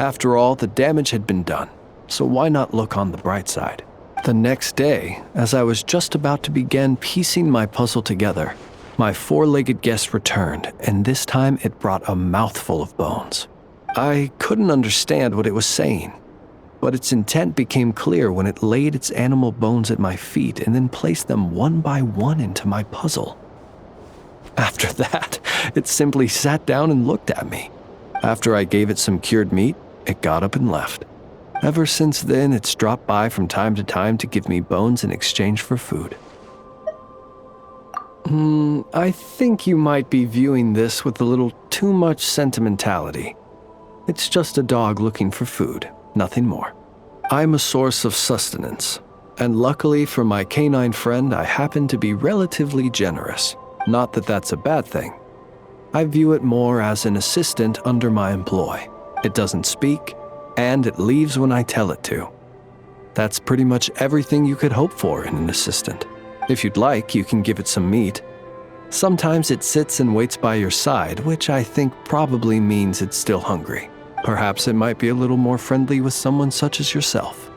After all, the damage had been done, so why not look on the bright side? The next day, as I was just about to begin piecing my puzzle together, my four-legged guest returned, and this time it brought a mouthful of bones. I couldn't understand what it was saying, but its intent became clear when it laid its animal bones at my feet and then placed them one by one into my puzzle. After that, it simply sat down and looked at me. After I gave it some cured meat, it got up and left. Ever since then, it's dropped by from time to time to give me bones in exchange for food. I think you might be viewing this with a little too much sentimentality. It's just a dog looking for food, nothing more. I'm a source of sustenance, and luckily for my canine friend, I happen to be relatively generous. Not that that's a bad thing. I view it more as an assistant under my employ. It doesn't speak, and it leaves when I tell it to. That's pretty much everything you could hope for in an assistant. If you'd like, you can give it some meat. Sometimes it sits and waits by your side, which I think probably means it's still hungry. Perhaps it might be a little more friendly with someone such as yourself.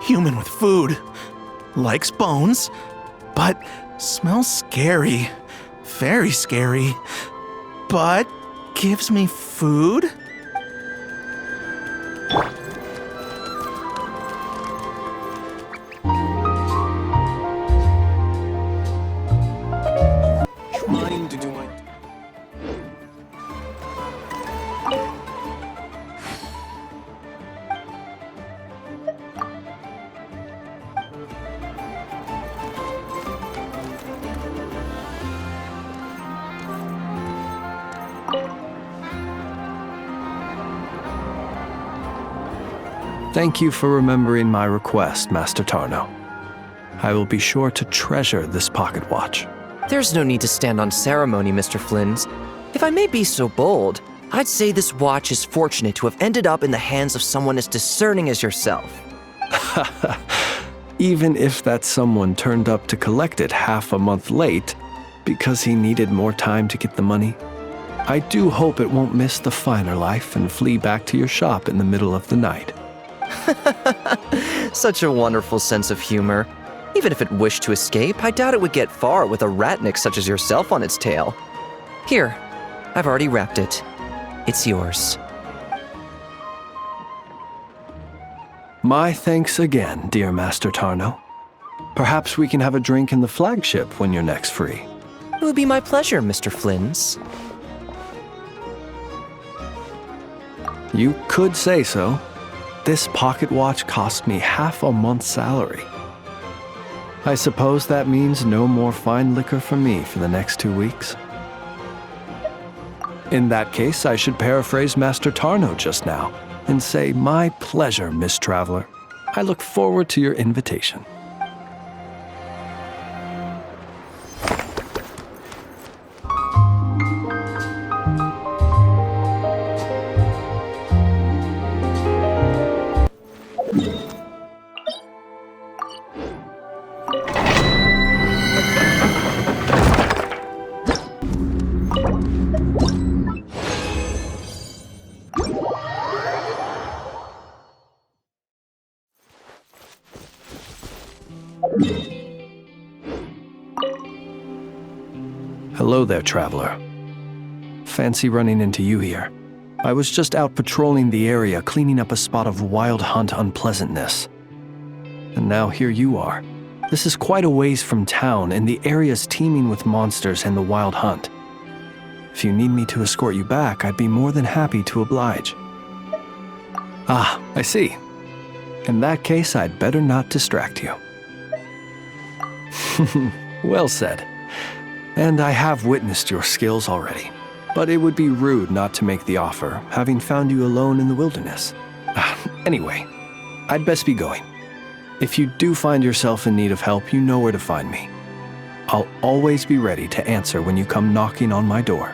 Human with food, likes bones, but smells scary, very scary, but gives me food? Trying to do my... Thank you for remembering my request, Master Tarno. I will be sure to treasure this pocket watch. There's no need to stand on ceremony, Mr. Flins. If I may be so bold, I'd say this watch is fortunate to have ended up in the hands of someone as discerning as yourself. Even if that someone turned up to collect it half a month late because he needed more time to get the money, I do hope it won't miss the finer life and flee back to your shop in the middle of the night. Such a wonderful sense of humor. Even if it wished to escape, I doubt it would get far with a ratnik such as yourself on its tail. Here, I've already wrapped it. It's yours. My thanks again, dear Master Tarno. Perhaps we can have a drink in the flagship when you're next free. It would be my pleasure, Mr. Flins. You could say so. This pocket watch cost me half a month's salary. I suppose that means no more fine liquor for me for the next 2 weeks. In that case, I should paraphrase Master Tarno just now and say, my pleasure, Miss Traveler. I look forward to your invitation. Hello there, traveler. Fancy running into you here. I was just out patrolling the area, cleaning up a spot of wild hunt unpleasantness. And now here you are. This is quite a ways from town, and the area's teeming with monsters and the wild hunt. If you need me to escort you back, I'd be more than happy to oblige. Ah, I see. In that case, I'd better not distract you. Well said. And I have witnessed your skills already. But it would be rude not to make the offer, having found you alone in the wilderness. Anyway, I'd best be going. If you do find yourself in need of help, you know where to find me. I'll always be ready to answer when you come knocking on my door.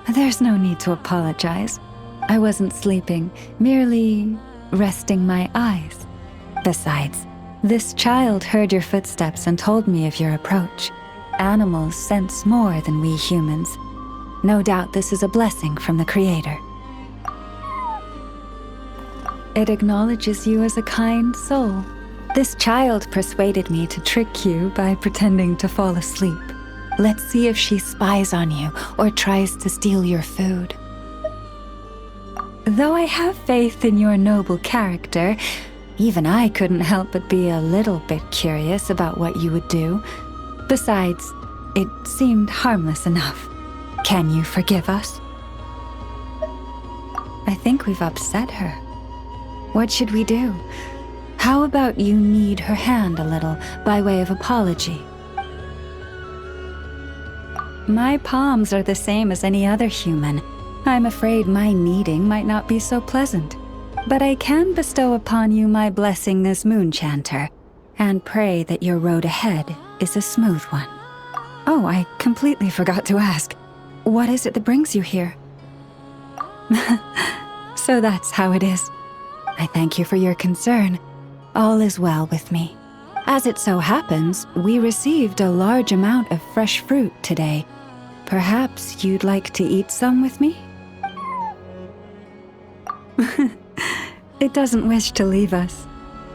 There's no need to apologize. I wasn't sleeping, merely resting my eyes. Besides, this child heard your footsteps and told me of your approach. Animals sense more than we humans. No doubt this is a blessing from the Creator. It acknowledges you as a kind soul. This child persuaded me to trick you by pretending to fall asleep. Let's see if she spies on you or tries to steal your food. Though I have faith in your noble character, even I couldn't help but be a little bit curious about what you would do. Besides, it seemed harmless enough. Can you forgive us? I think we've upset her. What should we do? How about you knead her hand a little by way of apology? My palms are the same as any other human. I'm afraid my kneading might not be so pleasant. But I can bestow upon you my blessing as Moonchanter, and pray that your road ahead is a smooth one. Oh, I completely forgot to ask. What is it that brings you here? So that's how it is. I thank you for your concern. All is well with me. As it so happens, we received a large amount of fresh fruit today. Perhaps you'd like to eat some with me? It doesn't wish to leave us.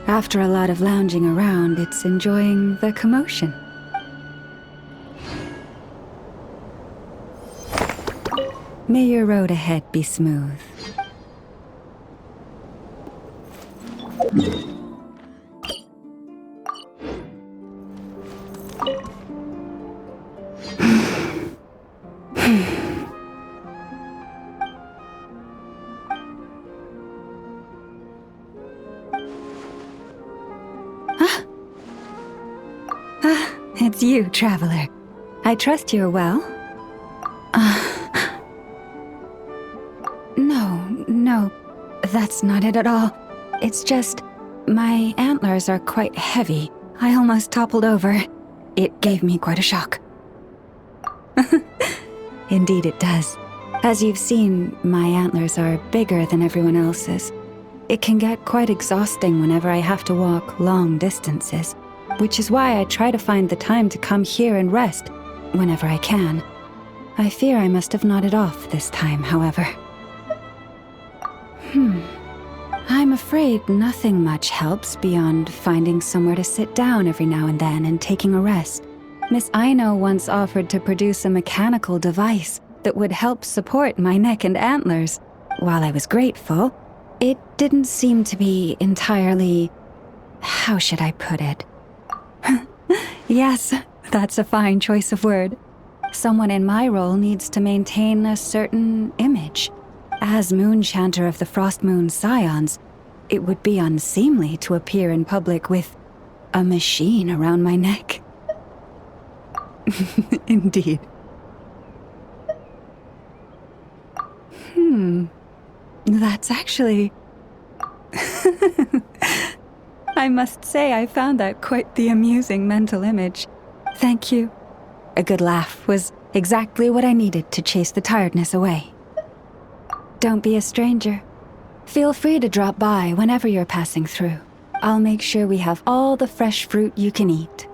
After a lot of lounging around, it's enjoying the commotion. May your road ahead be smooth. It's you, traveler. I trust you're well. No, that's not it at all. It's just, my antlers are quite heavy. I almost toppled over. It gave me quite a shock. Indeed it does. As you've seen, my antlers are bigger than everyone else's. It can get quite exhausting whenever I have to walk long distances, which is why I try to find the time to come here and rest whenever I can. I fear I must have nodded off this time, however. I'm afraid nothing much helps beyond finding somewhere to sit down every now and then and taking a rest. Miss Aino once offered to produce a mechanical device that would help support my neck and antlers. While I was grateful, it didn't seem to be entirely... how should I put it? Yes, That's a fine choice of word. Someone in my role needs to maintain a certain image. As Moon Chanter of the Frost Moon Scions, it would be unseemly to appear in public with a machine around my neck. Indeed. That's actually... I must say I found that quite the amusing mental image. Thank you. A good laugh was exactly what I needed to chase the tiredness away. Don't be a stranger. Feel free to drop by whenever you're passing through. I'll make sure we have all the fresh fruit you can eat.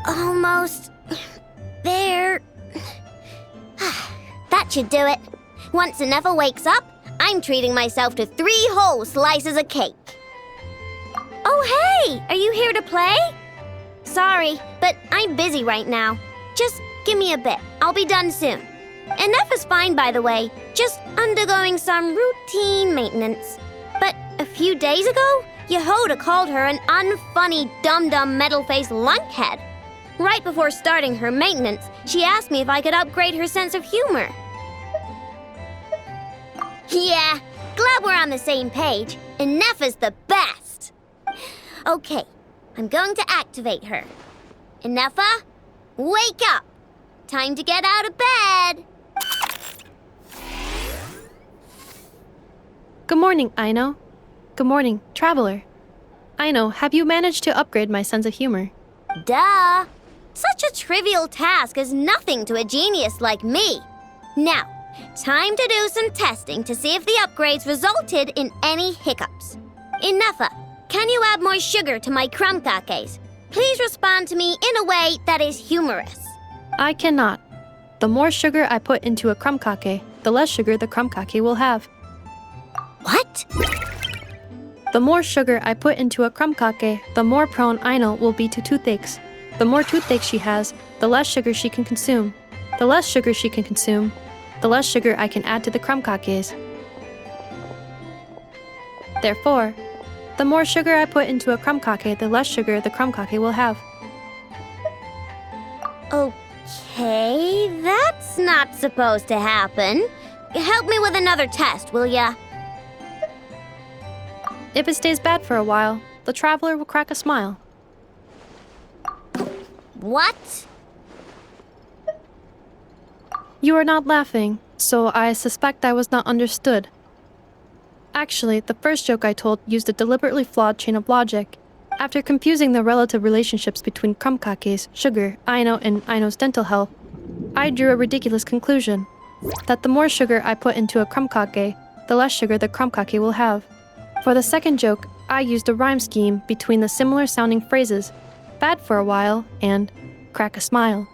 Almost there. That should do it. Once Ineffa wakes up, I'm treating myself to 3 whole slices of cake. Oh, hey! Are you here to play? Sorry, but I'm busy right now. Just give me a bit. I'll be done soon. Ineffa's fine, by the way. Just undergoing some routine maintenance. But a few days ago, Jahoda called her an unfunny, dum-dum, metal-faced lunkhead. Right before starting her maintenance, she asked me if I could upgrade her sense of humor. Yeah, glad we're on the same page. Ineffa's the best. Okay, I'm going to activate her. Ineffa, wake up. Time to get out of bed. Good morning, Aino. Good morning, Traveler. Aino, have you managed to upgrade my sense of humor? Duh. Such a trivial task is nothing to a genius like me. Now, time to do some testing to see if the upgrades resulted in any hiccups. Ineffa, can you add more sugar to my crumb cakes? Please respond to me in a way that is humorous. I cannot. The more sugar I put into a crumb cake, the less sugar the crumb cake will have. What? The more sugar I put into a crumb cake, the more prone Aino will be to toothaches. The more toothaches she has, the less sugar she can consume. The less sugar she can consume, the less sugar I can add to the crumb cakes. Therefore, the more sugar I put into a crumb cake, the less sugar the crumb cake will have. Okay, that's not supposed to happen. Help me with another test, will ya? If it stays bad for a while, the Traveler will crack a smile. What? You are not laughing, so I suspect I was not understood. Actually, the first joke I told used a deliberately flawed chain of logic. After confusing the relative relationships between crumb cakes, sugar, Aino, and Aino's dental health, I drew a ridiculous conclusion. That the more sugar I put into a crumb cake, the less sugar the crumb cake will have. For the second joke, I used a rhyme scheme between the similar sounding phrases, bad for a while, and crack a smile,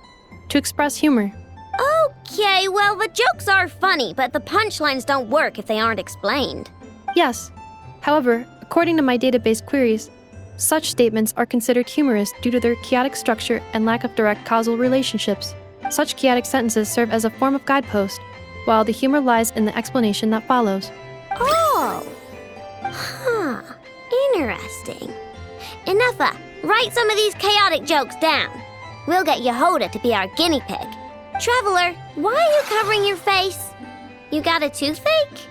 to express humor. Okay, well, the jokes are funny, but the punchlines don't work if they aren't explained. Yes. However, according to my database queries, such statements are considered humorous due to their chaotic structure and lack of direct causal relationships. Such chaotic sentences serve as a form of guidepost, while the humor lies in the explanation that follows. Oh! Huh. Interesting. Ineffa, write some of these chaotic jokes down. We'll get Jahoda to be our guinea pig. Traveler, why are you covering your face? You got a toothache?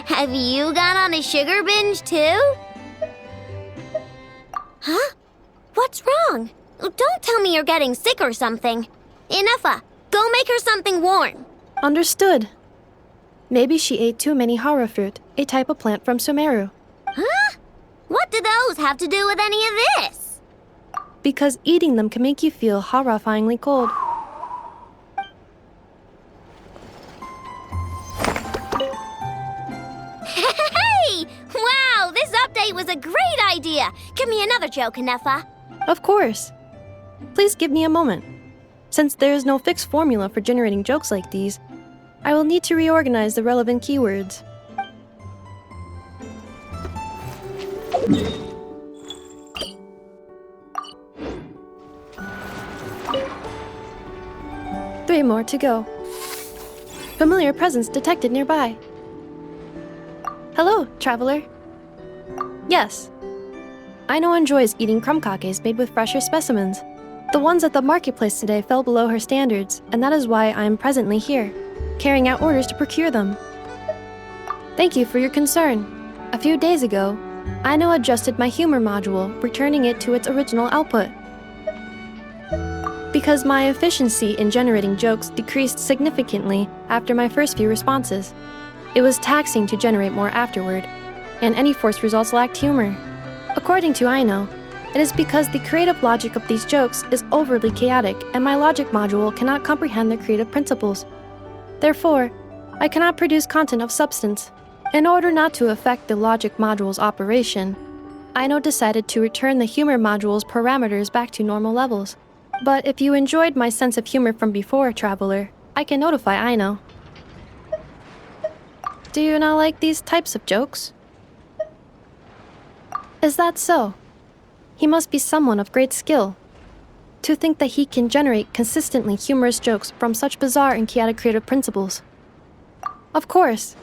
Have you gone on a sugar binge too? Huh? What's wrong? Don't tell me you're getting sick or something. Ineffa, go make her something warm. Understood. Maybe she ate too many hara fruit, a type of plant from Sumeru. Huh? What do those have to do with any of this? Because eating them can make you feel horrifyingly cold. Hey! Wow, this update was a great idea! Give me another joke, Ineffa. Of course. Please give me a moment. Since there is no fixed formula for generating jokes like these, I will need to reorganize the relevant keywords. Three more to go. Familiar presence detected nearby. Hello, traveler. Yes. Aino enjoys eating crumb kakes made with fresher specimens. The ones at the marketplace today fell below her standards, and that is why I am presently here, carrying out orders to procure them. Thank you for your concern. A few days ago, Aino adjusted my humor module, returning it to its original output. Because my efficiency in generating jokes decreased significantly after my first few responses. It was taxing to generate more afterward, and any forced results lacked humor. According to Aino, it is because the creative logic of these jokes is overly chaotic and my logic module cannot comprehend their creative principles. Therefore, I cannot produce content of substance. In order not to affect the logic module's operation, Aino decided to return the humor module's parameters back to normal levels. But if you enjoyed my sense of humor from before, traveler, I can notify Aino. Do you not like these types of jokes? Is that so? He must be someone of great skill. To think that he can generate consistently humorous jokes from such bizarre and chaotic creative principles. Of course.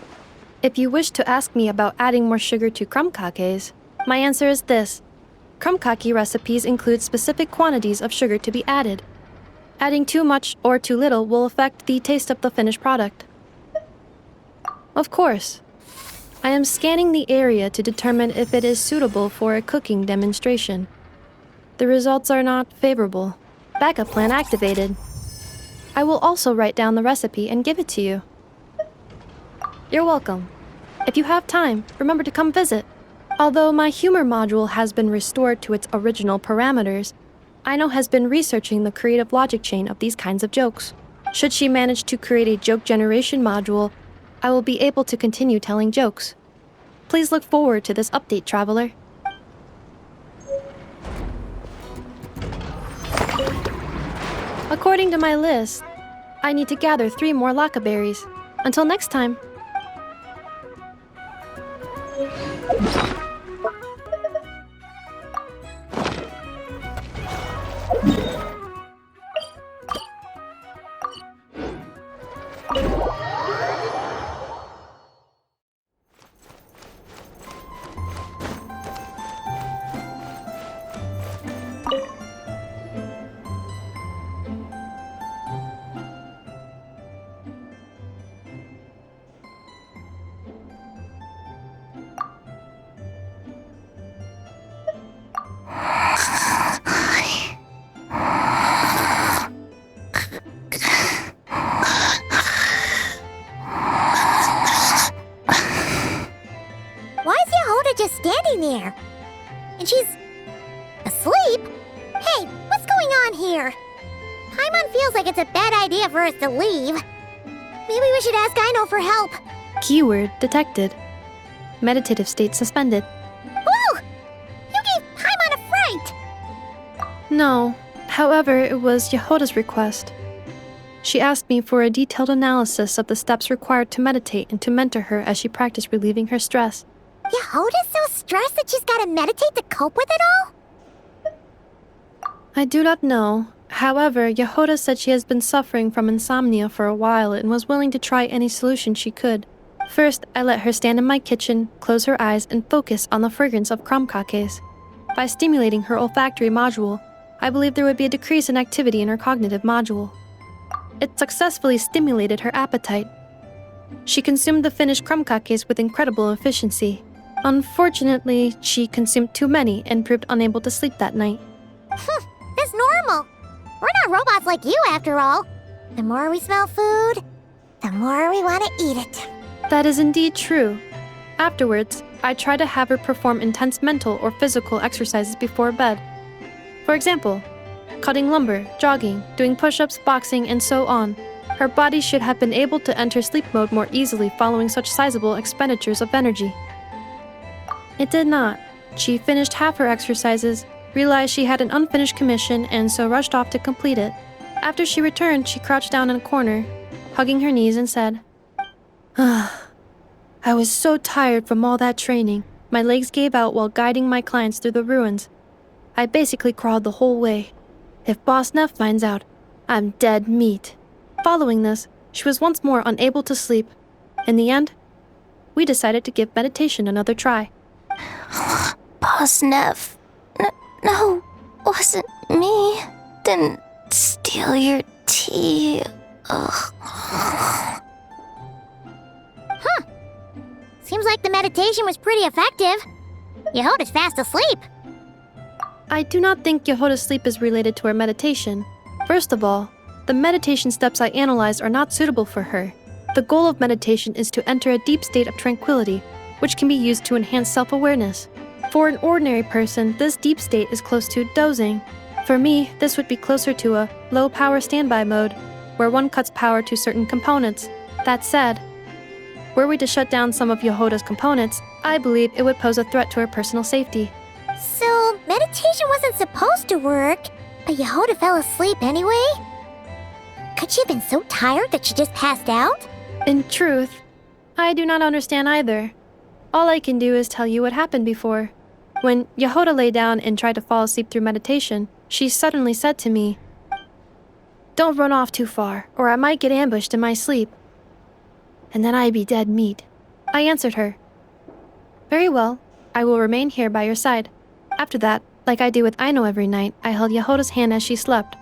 If you wish to ask me about adding more sugar to crumb kakes, my answer is this. Crumb kake recipes include specific quantities of sugar to be added. Adding too much or too little will affect the taste of the finished product. Of course. I am scanning the area to determine if it is suitable for a cooking demonstration. The results are not favorable. Backup plan activated. I will also write down the recipe and give it to you. You're welcome. If you have time, remember to come visit. Although my humor module has been restored to its original parameters, Aino has been researching the creative logic chain of these kinds of jokes. Should she manage to create a joke generation module, I will be able to continue telling jokes. Please look forward to this update, traveler. According to my list, I need to gather 3 more laka berries. Until next time. Just standing there. And she's asleep? Hey, what's going on here? Paimon feels like it's a bad idea for us to leave. Maybe we should ask Aino for help. Keyword detected. Meditative state suspended. Whoa! You gave Paimon a fright! No. However, it was Jahoda's request. She asked me for a detailed analysis of the steps required to meditate and to mentor her as she practiced relieving her stress. Yahoda's so stressed that she's gotta meditate to cope with it all? I do not know. However, Jahoda said she has been suffering from insomnia for a while and was willing to try any solution she could. First, I let her stand in my kitchen, close her eyes, and focus on the fragrance of crumb kakes. By stimulating her olfactory module, I believe there would be a decrease in activity in her cognitive module. It successfully stimulated her appetite. She consumed the finished crumb kakes with incredible efficiency. Unfortunately, she consumed too many and proved unable to sleep that night. That's normal. We're not robots like you, after all. The more we smell food, the more we want to eat it. That is indeed true. Afterwards, I try to have her perform intense mental or physical exercises before bed. For example, cutting lumber, jogging, doing push-ups, boxing, and so on. Her body should have been able to enter sleep mode more easily following such sizable expenditures of energy. It did not. She finished half her exercises, realized she had an unfinished commission, and so rushed off to complete it. After she returned, she crouched down in a corner, hugging her knees and said, I was so tired from all that training. My legs gave out while guiding my clients through the ruins. I basically crawled the whole way. If Boss Neff finds out, I'm dead meat. Following this, she was once more unable to sleep. In the end, we decided to give meditation another try. Boss Neff. No, wasn't me. Didn't steal your tea. Ugh. Seems like the meditation was pretty effective. Yahoda's fast asleep. I do not think Yahoda's sleep is related to her meditation. First of all, the meditation steps I analyzed are not suitable for her. The goal of meditation is to enter a deep state of tranquility, which can be used to enhance self-awareness. For an ordinary person, this deep state is close to dozing. For me, this would be closer to a low-power standby mode, where one cuts power to certain components. That said, were we to shut down some of Yahoda's components, I believe it would pose a threat to her personal safety. So, meditation wasn't supposed to work, but Yahoda fell asleep anyway? Could she have been so tired that she just passed out? In truth, I do not understand either. All I can do is tell you what happened before. When Yahoda lay down and tried to fall asleep through meditation, she suddenly said to me, "Don't run off too far, or I might get ambushed in my sleep. And then I'd be dead meat." I answered her, "Very well, I will remain here by your side." After that, like I do with Aino every night, I held Yahoda's hand as she slept.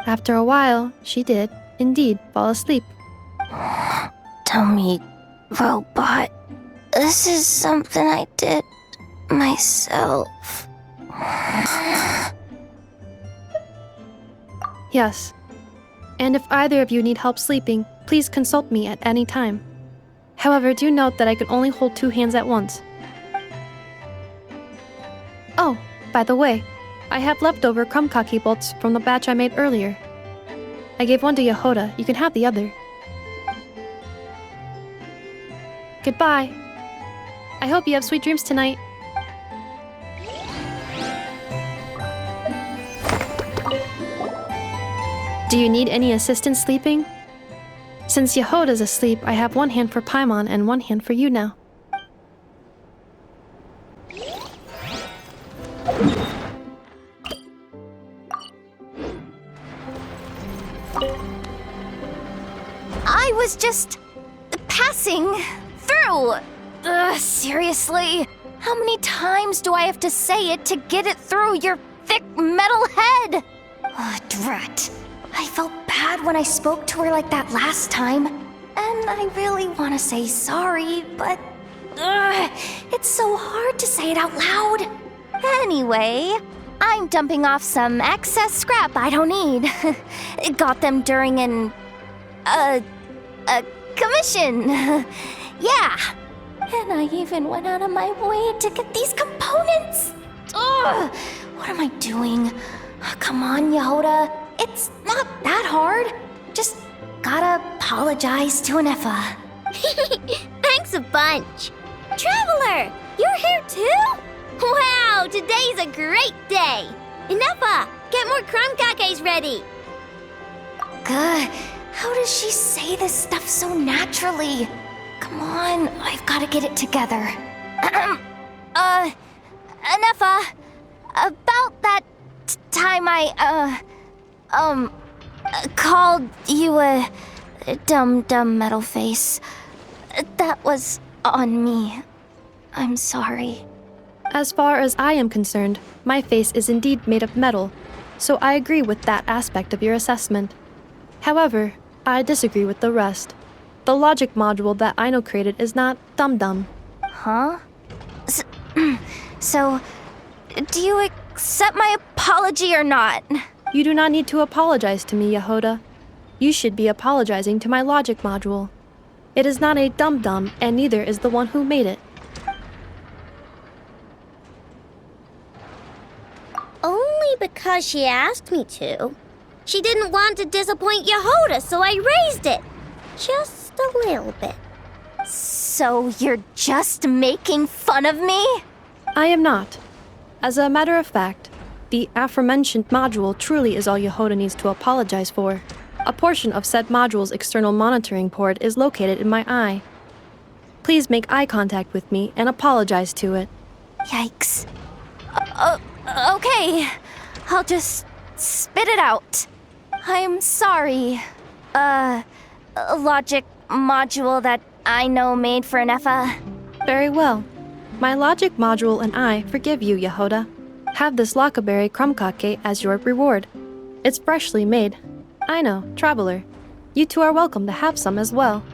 After a while, she did, indeed, fall asleep. Dummy robot. This is something I did myself. Yes. And if either of you need help sleeping, please consult me at any time. However, do note that I can only hold 2 hands at once. Oh, by the way, I have leftover krumkaki bolts from the batch I made earlier. I gave one to Yahoda. You can have the other. Goodbye. I hope you have sweet dreams tonight. Do you need any assistance sleeping? Since Yahoda's asleep, I have 1 hand for Paimon and 1 hand for you now. I was just passing through. Seriously? How many times do I have to say it to get it through your thick metal head? Drat. I felt bad when I spoke to her like that last time, and I really want to say sorry, but it's so hard to say it out loud. Anyway, I'm dumping off some excess scrap I don't need. Got them during a commission. Yeah. And I even went out of my way to get these components. What am I doing? Come on, Yahoda. It's not that hard. Just gotta apologize to Ineffa. Thanks a bunch. Traveler, you're here too? Wow, today's a great day. Ineffa, get more krumkakes ready. Good. How does she say this stuff so naturally? Come on, I've gotta get it together. Ineffa, about that time I, called you a dumb metal face. That was on me. I'm sorry. As far as I am concerned, my face is indeed made of metal, so I agree with that aspect of your assessment. However, I disagree with the rest. The logic module that Aino created is not dum-dum. Huh? So, do you accept my apology or not? You do not need to apologize to me, Yahoda. You should be apologizing to my logic module. It is not a dum-dum, and neither is the one who made it. Only because she asked me to. She didn't want to disappoint Yahoda, so I raised it. Just a little bit. So you're just making fun of me? I am not. As a matter of fact, The aforementioned module truly is all Jahoda needs to apologize for. A portion of said module's external monitoring port is located in my eye. Please make eye contact with me and apologize to it. Yikes. Okay. I'll just spit it out. I'm sorry. Logic module that Aino made for Ineffa. Very well. My logic module and I forgive you, Jahoda. Have this lockaberry crumb-cake as your reward. It's freshly made. Aino, traveler. You two are welcome to have some as well.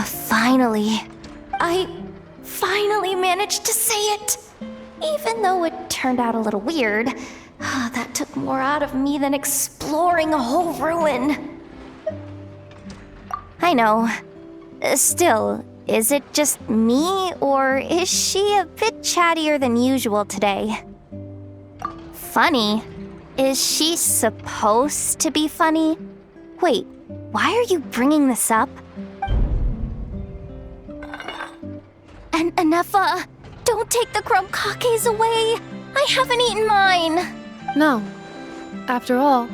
Finally. I finally managed to say it. Even though it turned out a little weird, that took more out of me than exploring a whole ruin. I know. Still, is it just me, or is she a bit chattier than usual today? Funny? Is she supposed to be funny? Wait, why are you bringing this up? And Ineffa, don't take the crumb kakes away. I haven't eaten mine. No. After all,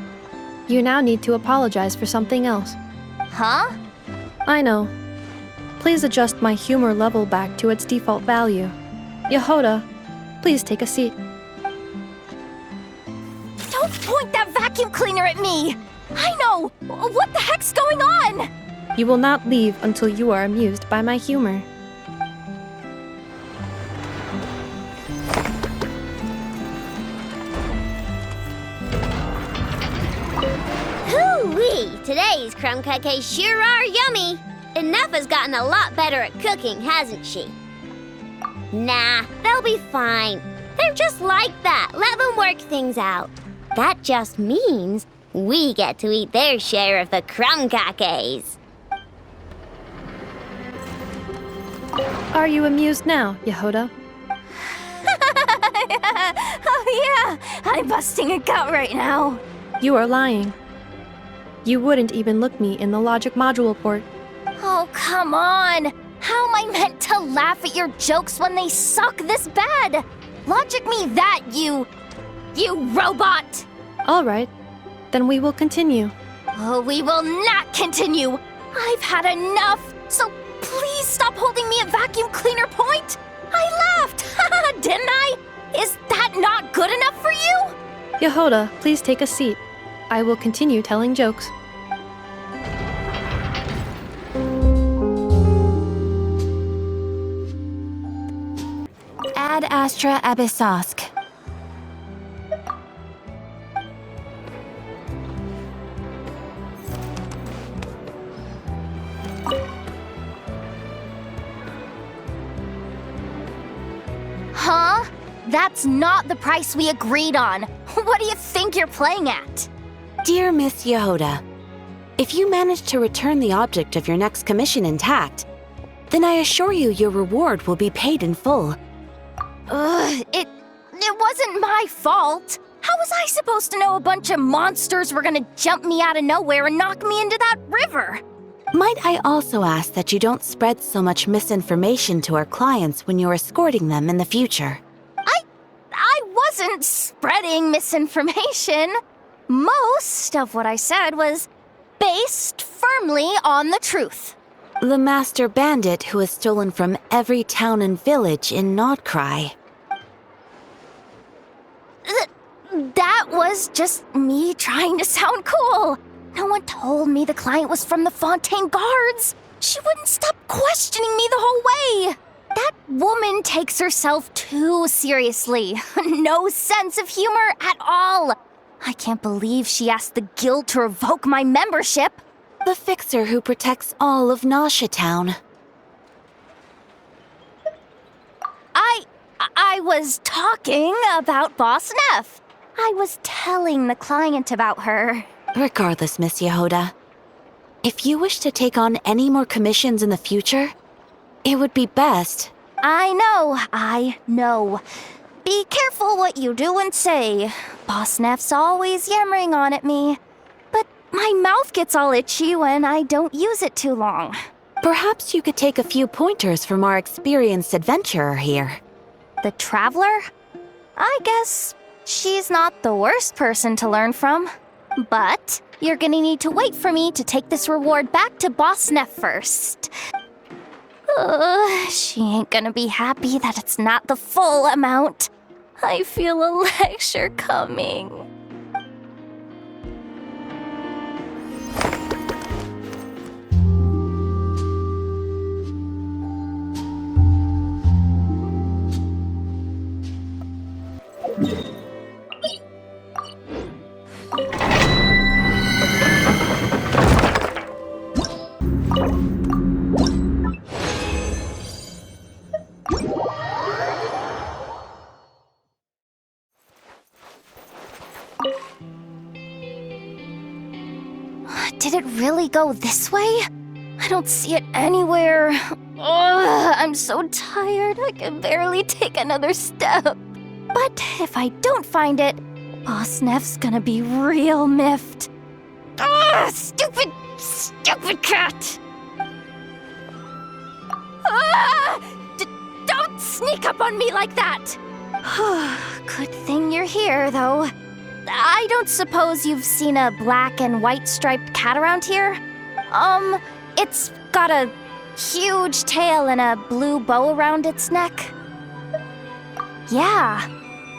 you now need to apologize for something else. Huh? I know. Please adjust my humor level back to its default value. Jahoda, please take a seat. Don't point that vacuum cleaner at me! I know! What the heck's going on? You will not leave until you are amused by my humor. Hoo-wee! Today's crumb cakes sure are yummy! Ineffa's gotten a lot better at cooking, hasn't she? Nah, they'll be fine. They're just like that. Let them work things out. That just means we get to eat their share of the crumb cakes. Are you amused now, Jahoda? Oh yeah, I'm busting a gut right now. You are lying. You wouldn't even look me in the logic module port. Oh, come on! How am I meant to laugh at your jokes when they suck this bad? Logic me that, you robot! All right, then we will continue. Oh, we will not continue! I've had enough, so please stop holding me at vacuum cleaner point! I laughed, didn't I? Is that not good enough for you? Jahoda, please take a seat. I will continue telling jokes. Ad Astra Abyssosk. Huh? That's not the price we agreed on. What do you think you're playing at? Dear Miss Jahoda, if you manage to return the object of your next commission intact, then I assure you your reward will be paid in full. It wasn't my fault. How was I supposed to know a bunch of monsters were gonna jump me out of nowhere and knock me into that river? Might I also ask that you don't spread so much misinformation to our clients when you're escorting them in the future? I wasn't spreading misinformation. Most of what I said was based firmly on the truth. The master bandit who has stolen from every town and village in Nodcry. That was just me trying to sound cool. No one told me the client was from the Fontaine Guards. She wouldn't stop questioning me the whole way. That woman takes herself too seriously. No sense of humor at all. I can't believe she asked the guild to revoke my membership. The fixer who protects all of Nasha Town. I was talking about Boss Neff. I was telling the client about her. Regardless, Miss Jahoda, if you wish to take on any more commissions in the future, it would be best. I know. Be careful what you do and say. Boss Neff's always yammering on at me. But my mouth gets all itchy when I don't use it too long. Perhaps you could take a few pointers from our experienced adventurer here. The Traveler? I guess She's not the worst person to learn from. But you're gonna need to wait for me to take this reward back to Boss Neff first. She ain't gonna be happy that it's not the full amount. I feel a lecture coming. Did it really go this way? I don't see it anywhere. Ugh, I'm so tired, I can barely take another step. But if I don't find it, Boss Neff's gonna be real miffed. Ugh, stupid cat! Don't sneak up on me like that! Good thing you're here, though. I don't suppose you've seen a black and white striped cat around here? It's got a huge tail and a blue bow around its neck. Yeah.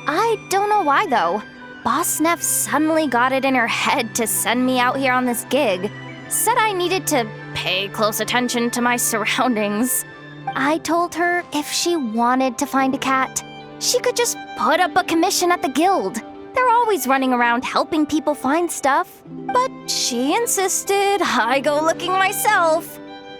I don't know why, though. Boss Neff suddenly got it in her head to send me out here on this gig. Said I needed to pay close attention to my surroundings. I told her if she wanted to find a cat, she could just put up a commission at the guild. They're always running around helping people find stuff. But she insisted I go looking myself.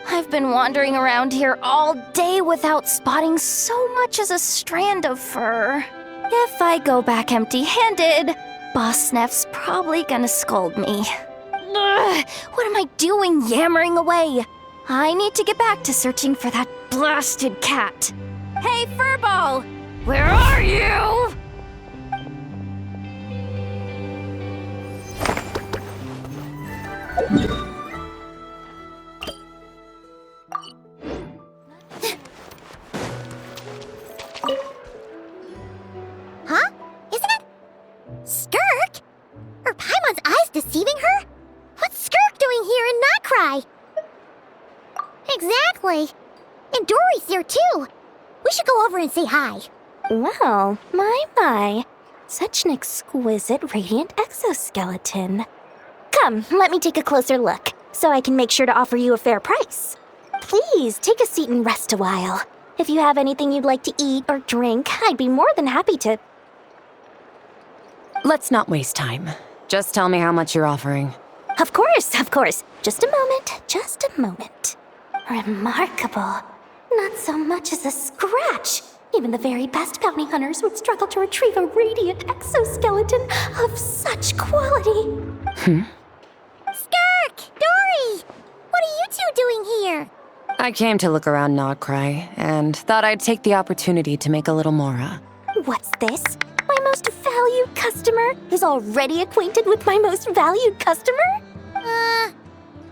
I've been wandering around here all day without spotting so much as a strand of fur. If I go back empty-handed, Boss Neff's probably gonna scold me. Ugh, what am I doing yammering away? I need to get back to searching for that blasted cat. Hey, Furball! Where are you? Huh? Isn't it Skirk? Are Paimon's eyes deceiving her? What's Skirk doing here in Notcry? Exactly. And Dori's here too. We should go over and say hi. Well, my. Such an exquisite radiant exoskeleton. Come, let me take a closer look, so I can make sure to offer you a fair price. Please, take a seat and rest a while. If you have anything you'd like to eat or drink, I'd be more than happy to... Let's not waste time. Just tell me how much you're offering. Of course. Just a moment. Remarkable. Not so much as a scratch. Even the very best bounty hunters would struggle to retrieve a radiant exoskeleton of such quality. Skirk! Dori! What are you two doing here? I came to look around Notcry, and thought I'd take the opportunity to make a little mora. What's this? My most valued customer is already acquainted with my most valued customer?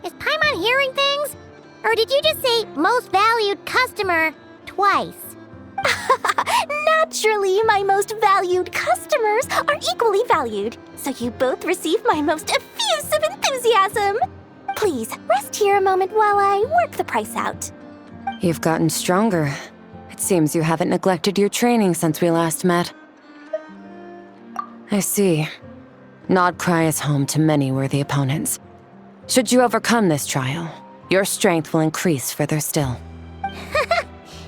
Is Paimon hearing things? Or did you just say most valued customer twice? Naturally, my most valued customers are equally valued, so you both receive my most effusive enthusiasm. Please, rest here a moment while I work the price out. You've gotten stronger. It seems you haven't neglected your training since we last met. I see. Notcry is home to many worthy opponents. Should you overcome this trial, your strength will increase further still.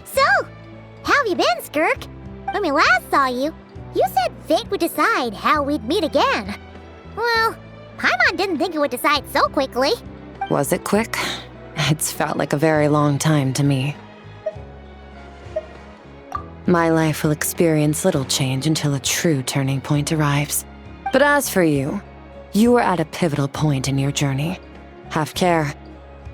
So, how have you been, Skirk? When we last saw you, you said fate would decide how we'd meet again. Well, Paimon didn't think it would decide so quickly. Was it quick? It's felt like a very long time to me. My life will experience little change until a true turning point arrives. But as for you, you are at a pivotal point in your journey. Have care.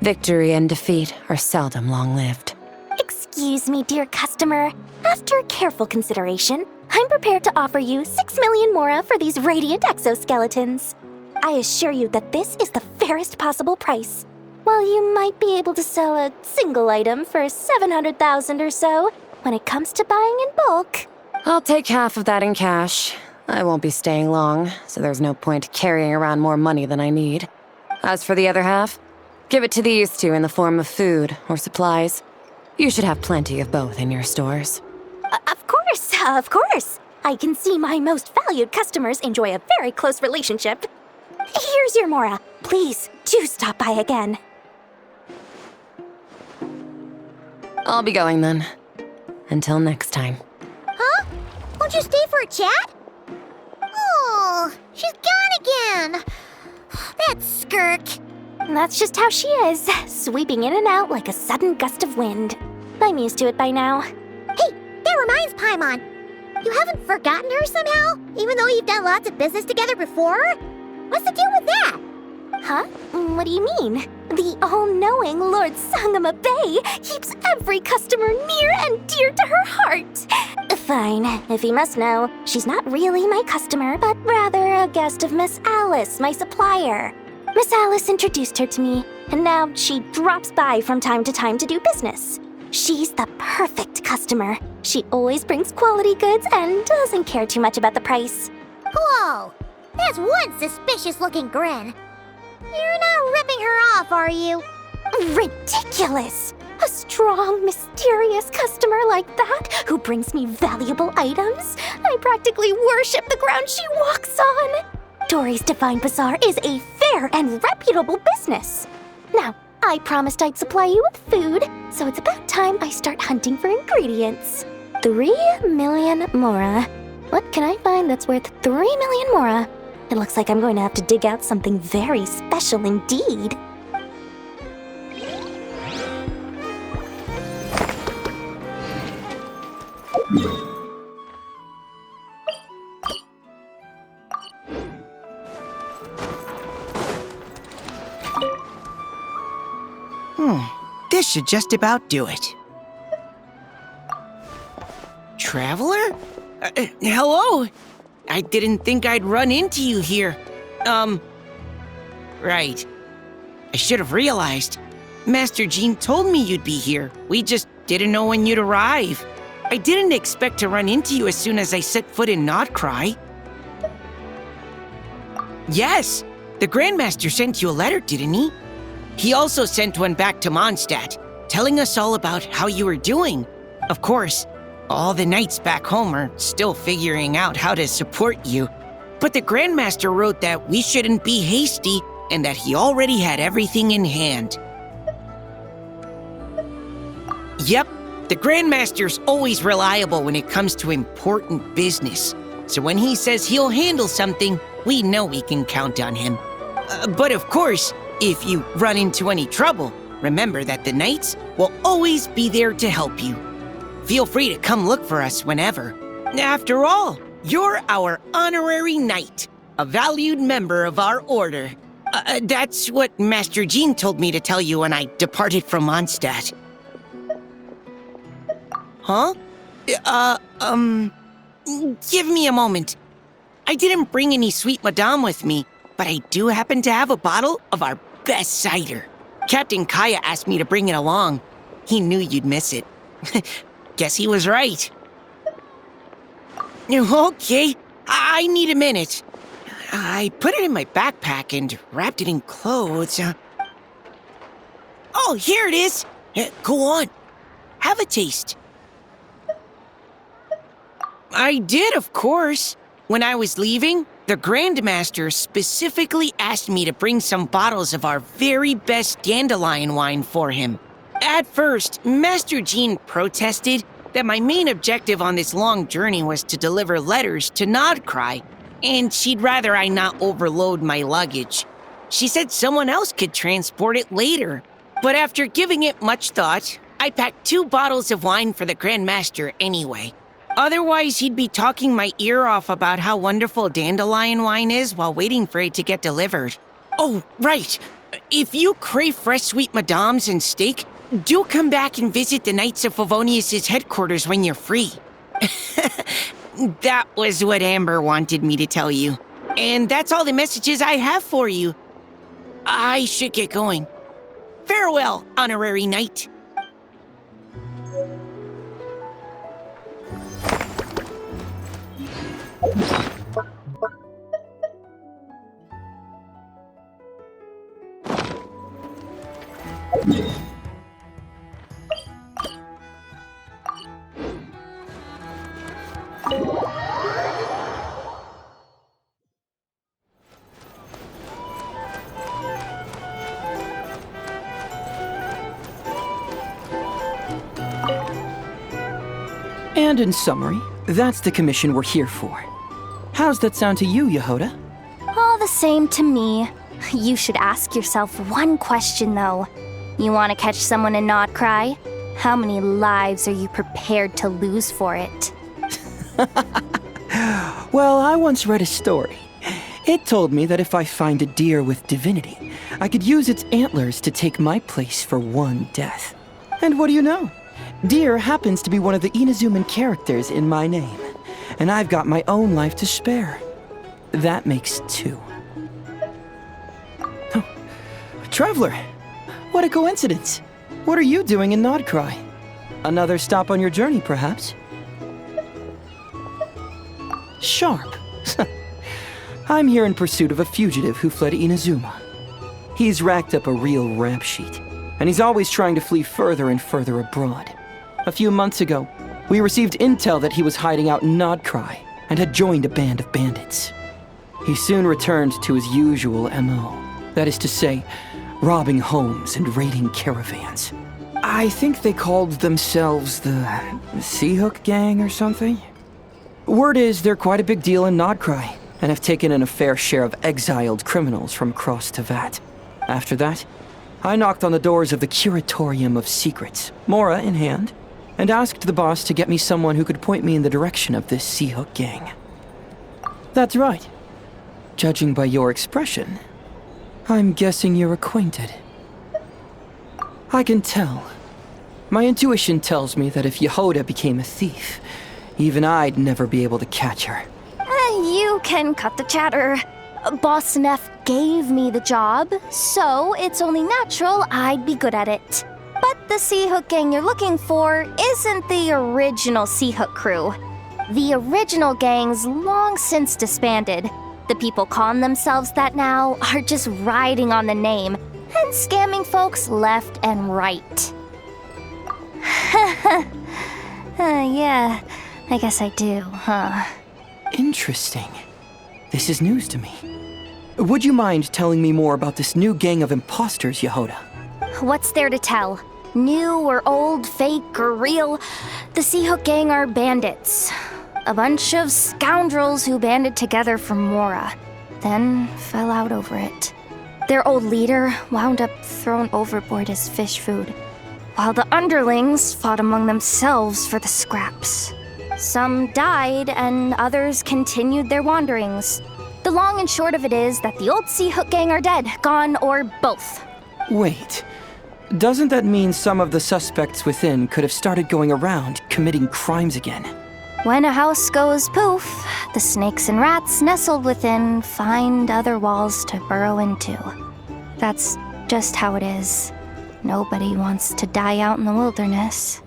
Victory and defeat are seldom long-lived. Excuse me, dear customer. After careful consideration, I'm prepared to offer you 6 million mora for these radiant exoskeletons. I assure you that this is the fairest possible price. While you might be able to sell a single item for 700,000 or so, when it comes to buying in bulk... I'll take half of that in cash. I won't be staying long, so there's no point carrying around more money than I need. As for the other half, give it to these two in the form of food or supplies. You should have plenty of both in your stores. Of course. I can see my most valued customers enjoy a very close relationship. Here's your Mora. Please, do stop by again. I'll be going then. Until next time. Huh? Won't you stay for a chat? Oh, she's gone again. That's Skirk. That's just how she is, sweeping in and out like a sudden gust of wind. I'm used to it by now. Hey, that reminds Paimon. You haven't forgotten her somehow? Even though you've done lots of business together before? What's the deal with that? Huh? What do you mean? The all-knowing Lord Sangama Bay keeps every customer near and dear to her heart. Fine, if you must know, she's not really my customer, but rather a guest of Miss Alice, my supplier. Miss Alice introduced her to me, and now she drops by from time to time to do business. She's the perfect customer. She always brings quality goods and doesn't care too much about the price. Whoa! That's one suspicious-looking grin. You're not ripping her off, are you? Ridiculous! A strong, mysterious customer like that who brings me valuable items? I practically worship the ground she walks on. Dori's Divine Bazaar is a fair and reputable business. Now, I promised I'd supply you with food, so it's about time I start hunting for ingredients. 3 million Mora. What can I find that's worth 3 million Mora? It looks like I'm going to have to dig out something very special indeed. This should just about do it. Traveler? Hello? I didn't think I'd run into you here. Right. I should have realized. Master Jean told me you'd be here. We just didn't know when you'd arrive. I didn't expect to run into you as soon as I set foot in Notcry. Yes, the Grandmaster sent you a letter, didn't he? He also sent one back to Mondstadt, telling us all about how you were doing. Of course, all the knights back home are still figuring out how to support you. But the Grandmaster wrote that we shouldn't be hasty and that he already had everything in hand. Yep, the Grandmaster's always reliable when it comes to important business. So when he says he'll handle something, we know we can count on him. But of course, if you run into any trouble, remember that the knights will always be there to help you. Feel free to come look for us whenever. After all, you're our honorary knight, a valued member of our order. That's what Master Jean told me to tell you when I departed from Mondstadt. Huh? Give me a moment. I didn't bring any sweet madame with me, but I do happen to have a bottle of our best cider. Captain Kaya asked me to bring it along. He knew you'd miss it. Guess he was right. Okay, I need a minute. I put it in my backpack and wrapped it in clothes. Oh, here it is. Go on. Have a taste. I did, of course. When I was leaving, the Grandmaster specifically asked me to bring some bottles of our very best dandelion wine for him. At first, Master Jean protested that my main objective on this long journey was to deliver letters to Notcry, and she'd rather I not overload my luggage. She said someone else could transport it later. But after giving it much thought, I packed 2 bottles of wine for the Grandmaster anyway. Otherwise, he'd be talking my ear off about how wonderful dandelion wine is while waiting for it to get delivered. Oh, right. If you crave fresh sweet madames and steak, do come back and visit the Knights of Favonius' headquarters when you're free. That was what Amber wanted me to tell you. And that's all the messages I have for you. I should get going. Farewell, honorary knight. And in summary, that's the commission we're here for. How's that sound to you, Jahoda? All the same to me. You should ask yourself one question, though. You want to catch someone and not cry? How many lives are you prepared to lose for it? Well, I once read a story. It told me that if I find a deer with divinity, I could use its antlers to take my place for one death. And what do you know? Deer happens to be one of the Inazuman characters in my name, and I've got my own life to spare. That makes two. Oh, Traveler, what a coincidence. What are you doing in Nodcry? Another stop on your journey, perhaps? Sharp. I'm here in pursuit of a fugitive who fled Inazuma. He's racked up a real rap sheet, and he's always trying to flee further and further abroad. A few months ago, we received intel that he was hiding out in Nodcry and had joined a band of bandits. He soon returned to his usual MO, that is to say, robbing homes and raiding caravans. I think they called themselves the Seahook Gang or something. Word is they're quite a big deal in Nodcry and have taken in a fair share of exiled criminals from across Teyvat. After that, I knocked on the doors of the Curatorium of Secrets, Mora in hand, and asked the boss to get me someone who could point me in the direction of this Seahook Gang. That's right. Judging by your expression, I'm guessing you're acquainted. I can tell. My intuition tells me that if Jahoda became a thief, even I'd never be able to catch her. You can cut the chatter. Boss Neff gave me the job, so it's only natural I'd be good at it. But the Seahook Gang you're looking for isn't the original Seahook crew. The original gang's long since disbanded. The people calling themselves that now are just riding on the name and scamming folks left and right. Yeah, I guess I do, huh? Interesting. This is news to me. Would you mind telling me more about this new gang of imposters, Jahoda? What's there to tell? New or old, fake or real, the Seahook Gang are bandits. A bunch of scoundrels who banded together for Mora, then fell out over it. Their old leader wound up thrown overboard as fish food, while the underlings fought among themselves for the scraps. Some died and others continued their wanderings. The long and short of it is that the old Seahook Gang are dead, gone, or both. Wait. Doesn't that mean some of the suspects within could have started going around committing crimes again? When a house goes poof, the snakes and rats nestled within find other walls to burrow into. That's just how it is. Nobody wants to die out in the wilderness.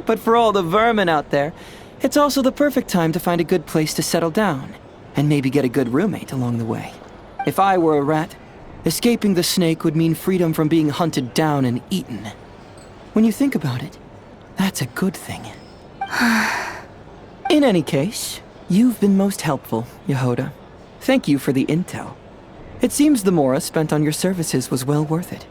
But for all the vermin out there, it's also the perfect time to find a good place to settle down, and maybe get a good roommate along the way. If I were a rat, escaping the snake would mean freedom from being hunted down and eaten. When you think about it, that's a good thing. In any case, you've been most helpful, Jahoda. Thank you for the intel. It seems the Mora spent on your services was well worth it.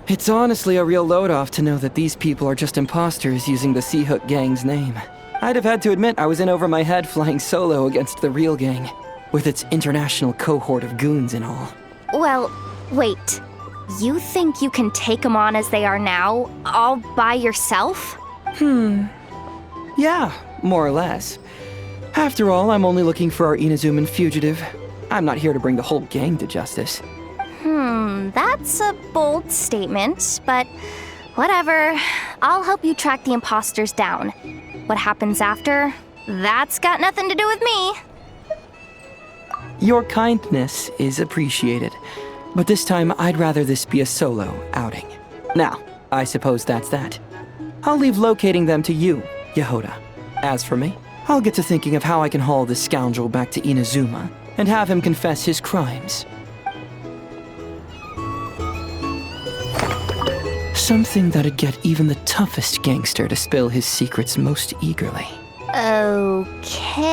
It's honestly a real load-off to know that these people are just imposters using the Seahook Gang's name. I'd have had to admit I was in over my head flying solo against the real gang, with its international cohort of goons and all. Well, wait. You think you can take them on as they are now, all by yourself? Yeah, more or less. After all, I'm only looking for our Inazuman fugitive. I'm not here to bring the whole gang to justice. That's a bold statement, but whatever. I'll help you track the imposters down. What happens after? That's got nothing to do with me. Your kindness is appreciated, but this time I'd rather this be a solo outing. Now, I suppose that's that. I'll leave locating them to you, Jahoda. As for me, I'll get to thinking of how I can haul this scoundrel back to Inazuma and have him confess his crimes. Something that'd get even the toughest gangster to spill his secrets most eagerly. Okay.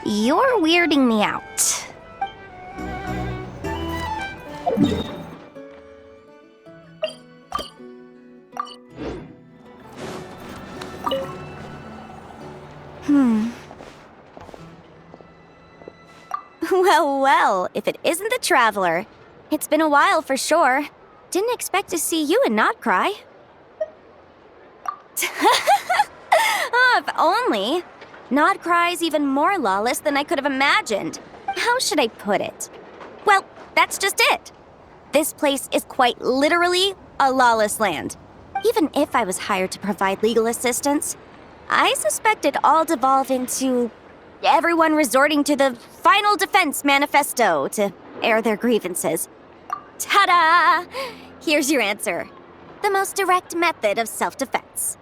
You're weirding me out. Well, if it isn't the Traveler. It's been a while for sure. Didn't expect to see you and not cry. Oh, if only. Nod Cry's even more lawless than I could have imagined. How should I put it? Well, that's just it. This place is quite literally a lawless land. Even if I was hired to provide legal assistance, I suspect it'd all devolve into everyone resorting to the Final Defense Manifesto to air their grievances. Ta-da! Here's your answer. The most direct method of self-defense.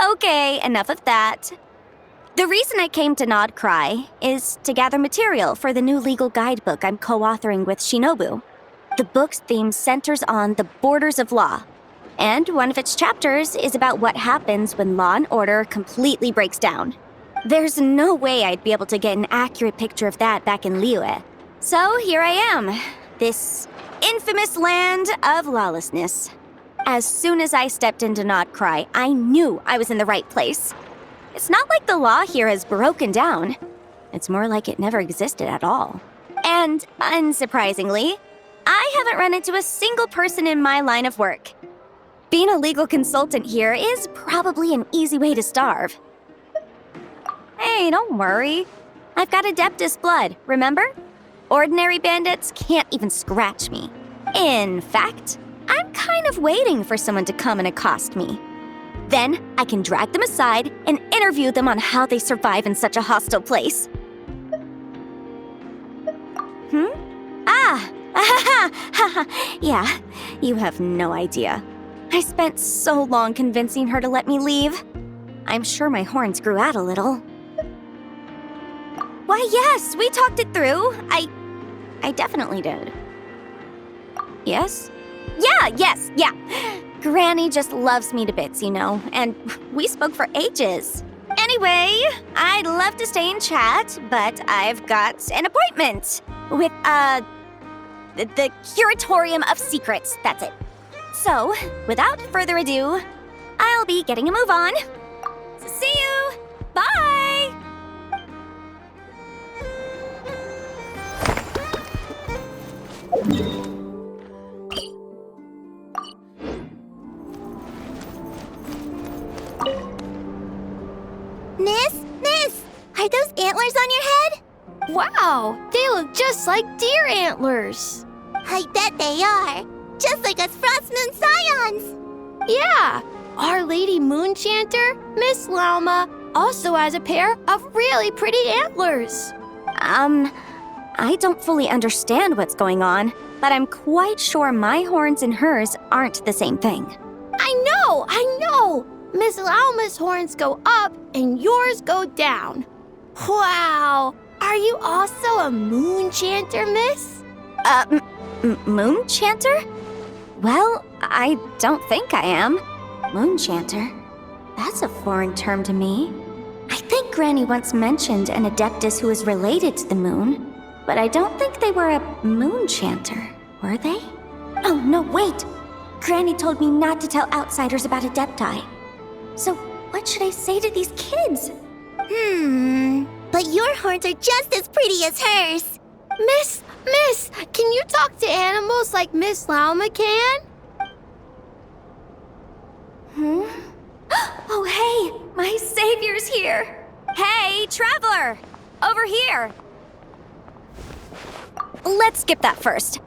Okay, enough of that. The reason I came to Nod Cry is to gather material for the new legal guidebook I'm co-authoring with Shinobu. The book's theme centers on the borders of law, and one of its chapters is about what happens when law and order completely breaks down. There's no way I'd be able to get an accurate picture of that back in Liyue. So here I am, this infamous land of lawlessness. As soon as I stepped into Nod Cry, I knew I was in the right place. It's not like the law here has broken down. It's more like it never existed at all. And, unsurprisingly, I haven't run into a single person in my line of work. Being a legal consultant here is probably an easy way to starve. Hey, don't worry. I've got Adeptus blood, remember? Ordinary bandits can't even scratch me. In fact, I'm kind of waiting for someone to come and accost me. Then I can drag them aside and interview them on how they survive in such a hostile place. Yeah, you have no idea. I spent so long convincing her to let me leave. I'm sure my horns grew out a little. Why, yes, we talked it through. I definitely did. Yes? Yeah. Granny just loves me to bits, you know, and we spoke for ages. Anyway, I'd love to stay and chat, but I've got an appointment with, the Curatorium of Secrets, that's it. So, without further ado, I'll be getting a move on. See you! Bye! Miss, are those antlers on your head? Wow, they look just like deer antlers. I bet they are. Just like us Frost Moon Scions. Yeah, Our Lady Moonchanter, Miss Lauma, also has a pair of really pretty antlers. I don't fully understand what's going on, but I'm quite sure my horns and hers aren't the same thing. I know! Miss Lauma's horns go up and yours go down. Wow! Are you also a Moonchanter, miss? Moonchanter? Well, I don't think I am. Moonchanter? That's a foreign term to me. I think Granny once mentioned an Adeptus who is related to the moon, but I don't think they were a Moonchanter, were they? Oh, no, wait! Granny told me not to tell outsiders about Adepti. So, what should I say to these kids? But your horns are just as pretty as hers. Miss, can you talk to animals like Miss Lauma can? Oh, hey! My savior's here! Hey, traveler! Over here! Let's skip that first.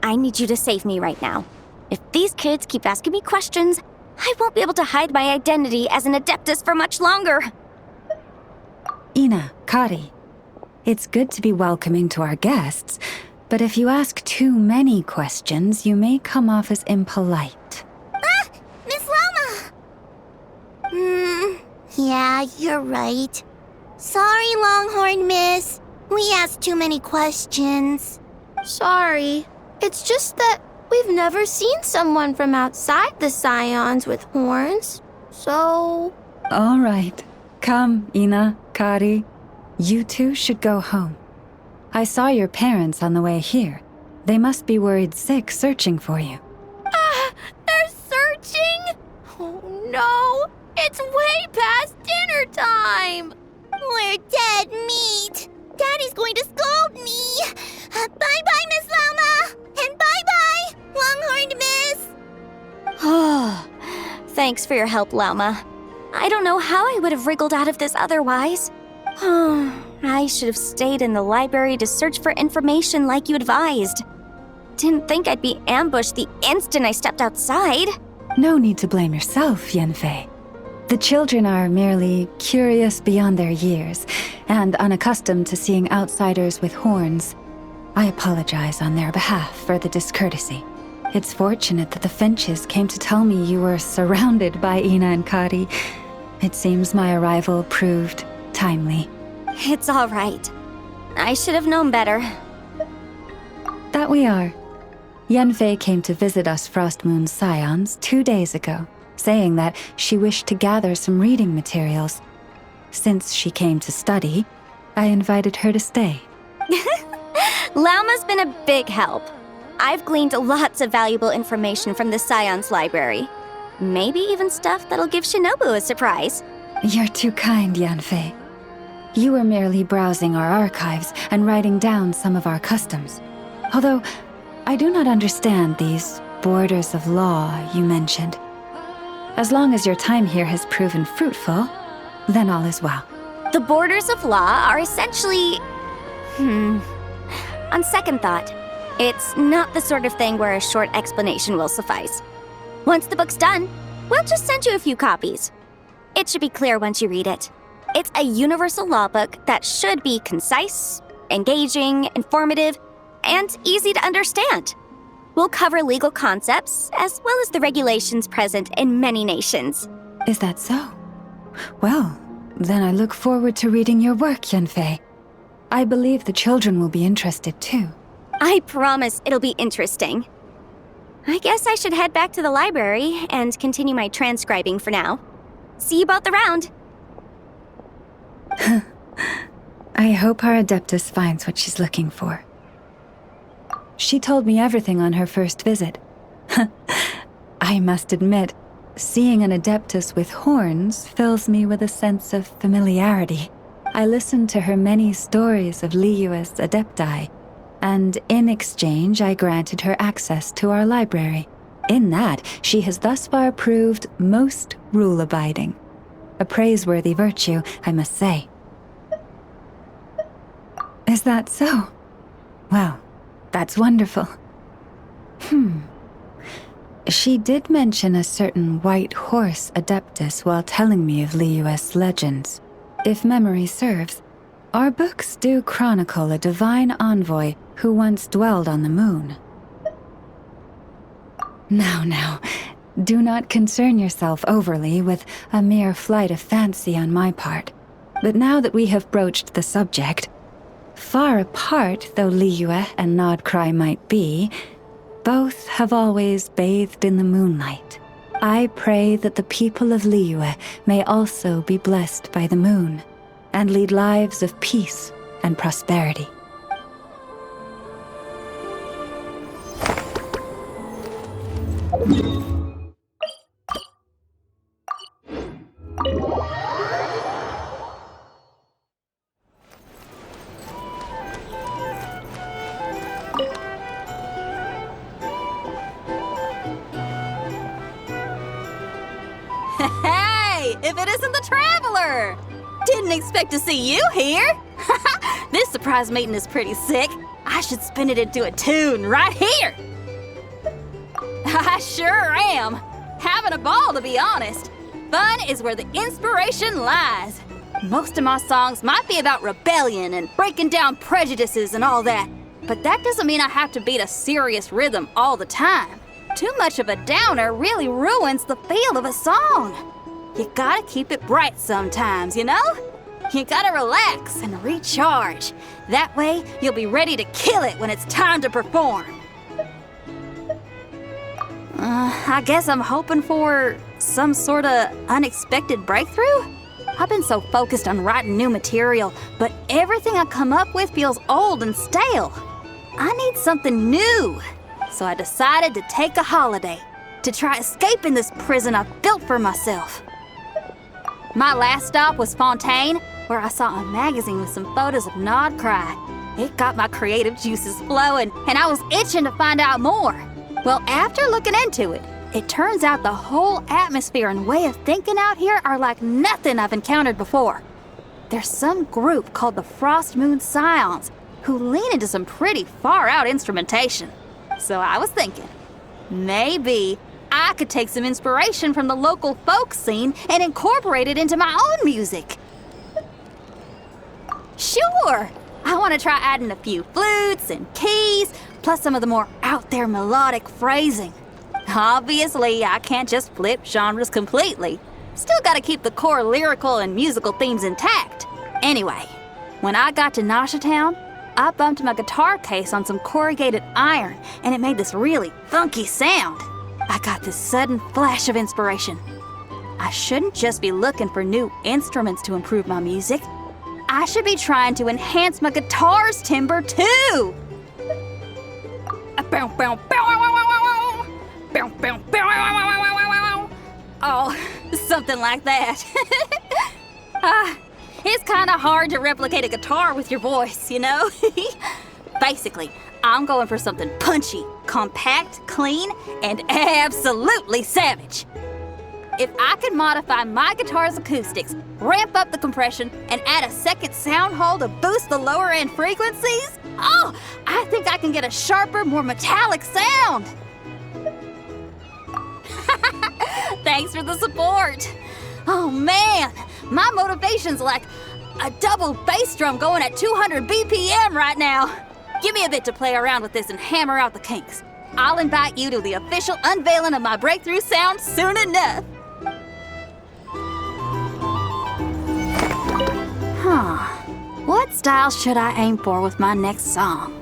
I need you to save me right now. If these kids keep asking me questions, I won't be able to hide my identity as an Adeptus for much longer. Ina, Kari, it's good to be welcoming to our guests, but if you ask too many questions, you may come off as impolite. Miss Lauma! Yeah, you're right. Sorry, Longhorn Miss. We asked too many questions. Sorry. It's just that we've never seen someone from outside the Scions with horns, so... All right. Come, Ina, Kari. You two should go home. I saw your parents on the way here. They must be worried sick searching for you. They're searching? Oh no, it's way past dinner time! We're dead meat. Daddy's going to scold me. Bye-bye, Miss Lauma. And bye-bye, Longhorned Miss. Oh, thanks for your help, Lauma. I don't know how I would have wriggled out of this otherwise. I should have stayed in the library to search for information like you advised. Didn't think I'd be ambushed the instant I stepped outside. No need to blame yourself, Yanfei. The children are merely curious beyond their years and unaccustomed to seeing outsiders with horns. I apologize on their behalf for the discourtesy. It's fortunate that the Finches came to tell me you were surrounded by Ina and Kari. It seems my arrival proved timely. It's all right. I should have known better. That we are. Yanfei came to visit us Frostmoon Scions 2 days ago, saying that she wished to gather some reading materials. Since she came to study, I invited her to stay. Lauma's been a big help. I've gleaned lots of valuable information from the Scion's library. Maybe even stuff that'll give Shinobu a surprise. You're too kind, Yanfei. You were merely browsing our archives and writing down some of our customs. Although, I do not understand these borders of law you mentioned. As long as your time here has proven fruitful, then all is well. The borders of law are essentially... On second thought, it's not the sort of thing where a short explanation will suffice. Once the book's done, we'll just send you a few copies. It should be clear once you read it. It's a universal law book that should be concise, engaging, informative, and easy to understand. We'll cover legal concepts as well as the regulations present in many nations. Is that so? Well, then I look forward to reading your work, Yanfei. I believe the children will be interested too. I promise it'll be interesting. I guess I should head back to the library and continue my transcribing for now. See you both around. I hope our Adeptus finds what she's looking for. She told me everything on her first visit. I must admit, seeing an Adeptus with horns fills me with a sense of familiarity. I listened to her many stories of Liyue's Adepti, and in exchange I granted her access to our library. In that, she has thus far proved most rule-abiding. A praiseworthy virtue, I must say. Is that so? Well, that's wonderful. She did mention a certain white horse Adeptus while telling me of Liyue's legends. If memory serves, our books do chronicle a divine envoy who once dwelled on the moon. Now, do not concern yourself overly with a mere flight of fancy on my part. But now that we have broached the subject, far apart though Liyue and Nodcry might be, both have always bathed in the moonlight. I pray that the people of Liyue may also be blessed by the moon, and lead lives of peace and prosperity. Hey, if it isn't the Traveler! Didn't expect to see you here. This surprise meeting is pretty sick. I should spin it into a tune right here. I sure am. Having a ball, to be honest. Fun is where the inspiration lies. Most of my songs might be about rebellion and breaking down prejudices and all that, but that doesn't mean I have to beat a serious rhythm all the time. Too much of a downer really ruins the feel of a song. You gotta keep it bright sometimes, you know? You gotta relax and recharge. That way, you'll be ready to kill it when it's time to perform. I guess I'm hoping for some sort of unexpected breakthrough? I've been so focused on writing new material, but everything I come up with feels old and stale. I need something new. So I decided to take a holiday to try escaping this prison I've built for myself. My last stop was Fontaine, where I saw a magazine with some photos of Nodcry. It got my creative juices flowing, and I was itching to find out more. Well, after looking into it, it turns out the whole atmosphere and way of thinking out here are like nothing I've encountered before. There's some group called the Frost Moon Scions who lean into some pretty far-out instrumentation. So I was thinking, maybe I could take some inspiration from the local folk scene and incorporate it into my own music. Sure! I want to try adding a few flutes and keys, plus some of the more out-there melodic phrasing. Obviously, I can't just flip genres completely. Still gotta keep the core lyrical and musical themes intact. Anyway, when I got to Nasha Town, I bumped my guitar case on some corrugated iron, and it made this really funky sound. I got this sudden flash of inspiration. I shouldn't just be looking for new instruments to improve my music. I should be trying to enhance my guitar's timbre too. Oh, something like that. It's kind of hard to replicate a guitar with your voice, you know? Basically, I'm going for something punchy, compact, clean, and absolutely savage. If I could modify my guitar's acoustics, ramp up the compression, and add a second sound hole to boost the lower end frequencies, oh, I think I can get a sharper, more metallic sound. Thanks for the support. Oh man, my motivation's like a double bass drum going at 200 BPM right now. Give me a bit to play around with this and hammer out the kinks. I'll invite you to the official unveiling of my breakthrough sound soon enough. What style should I aim for with my next song?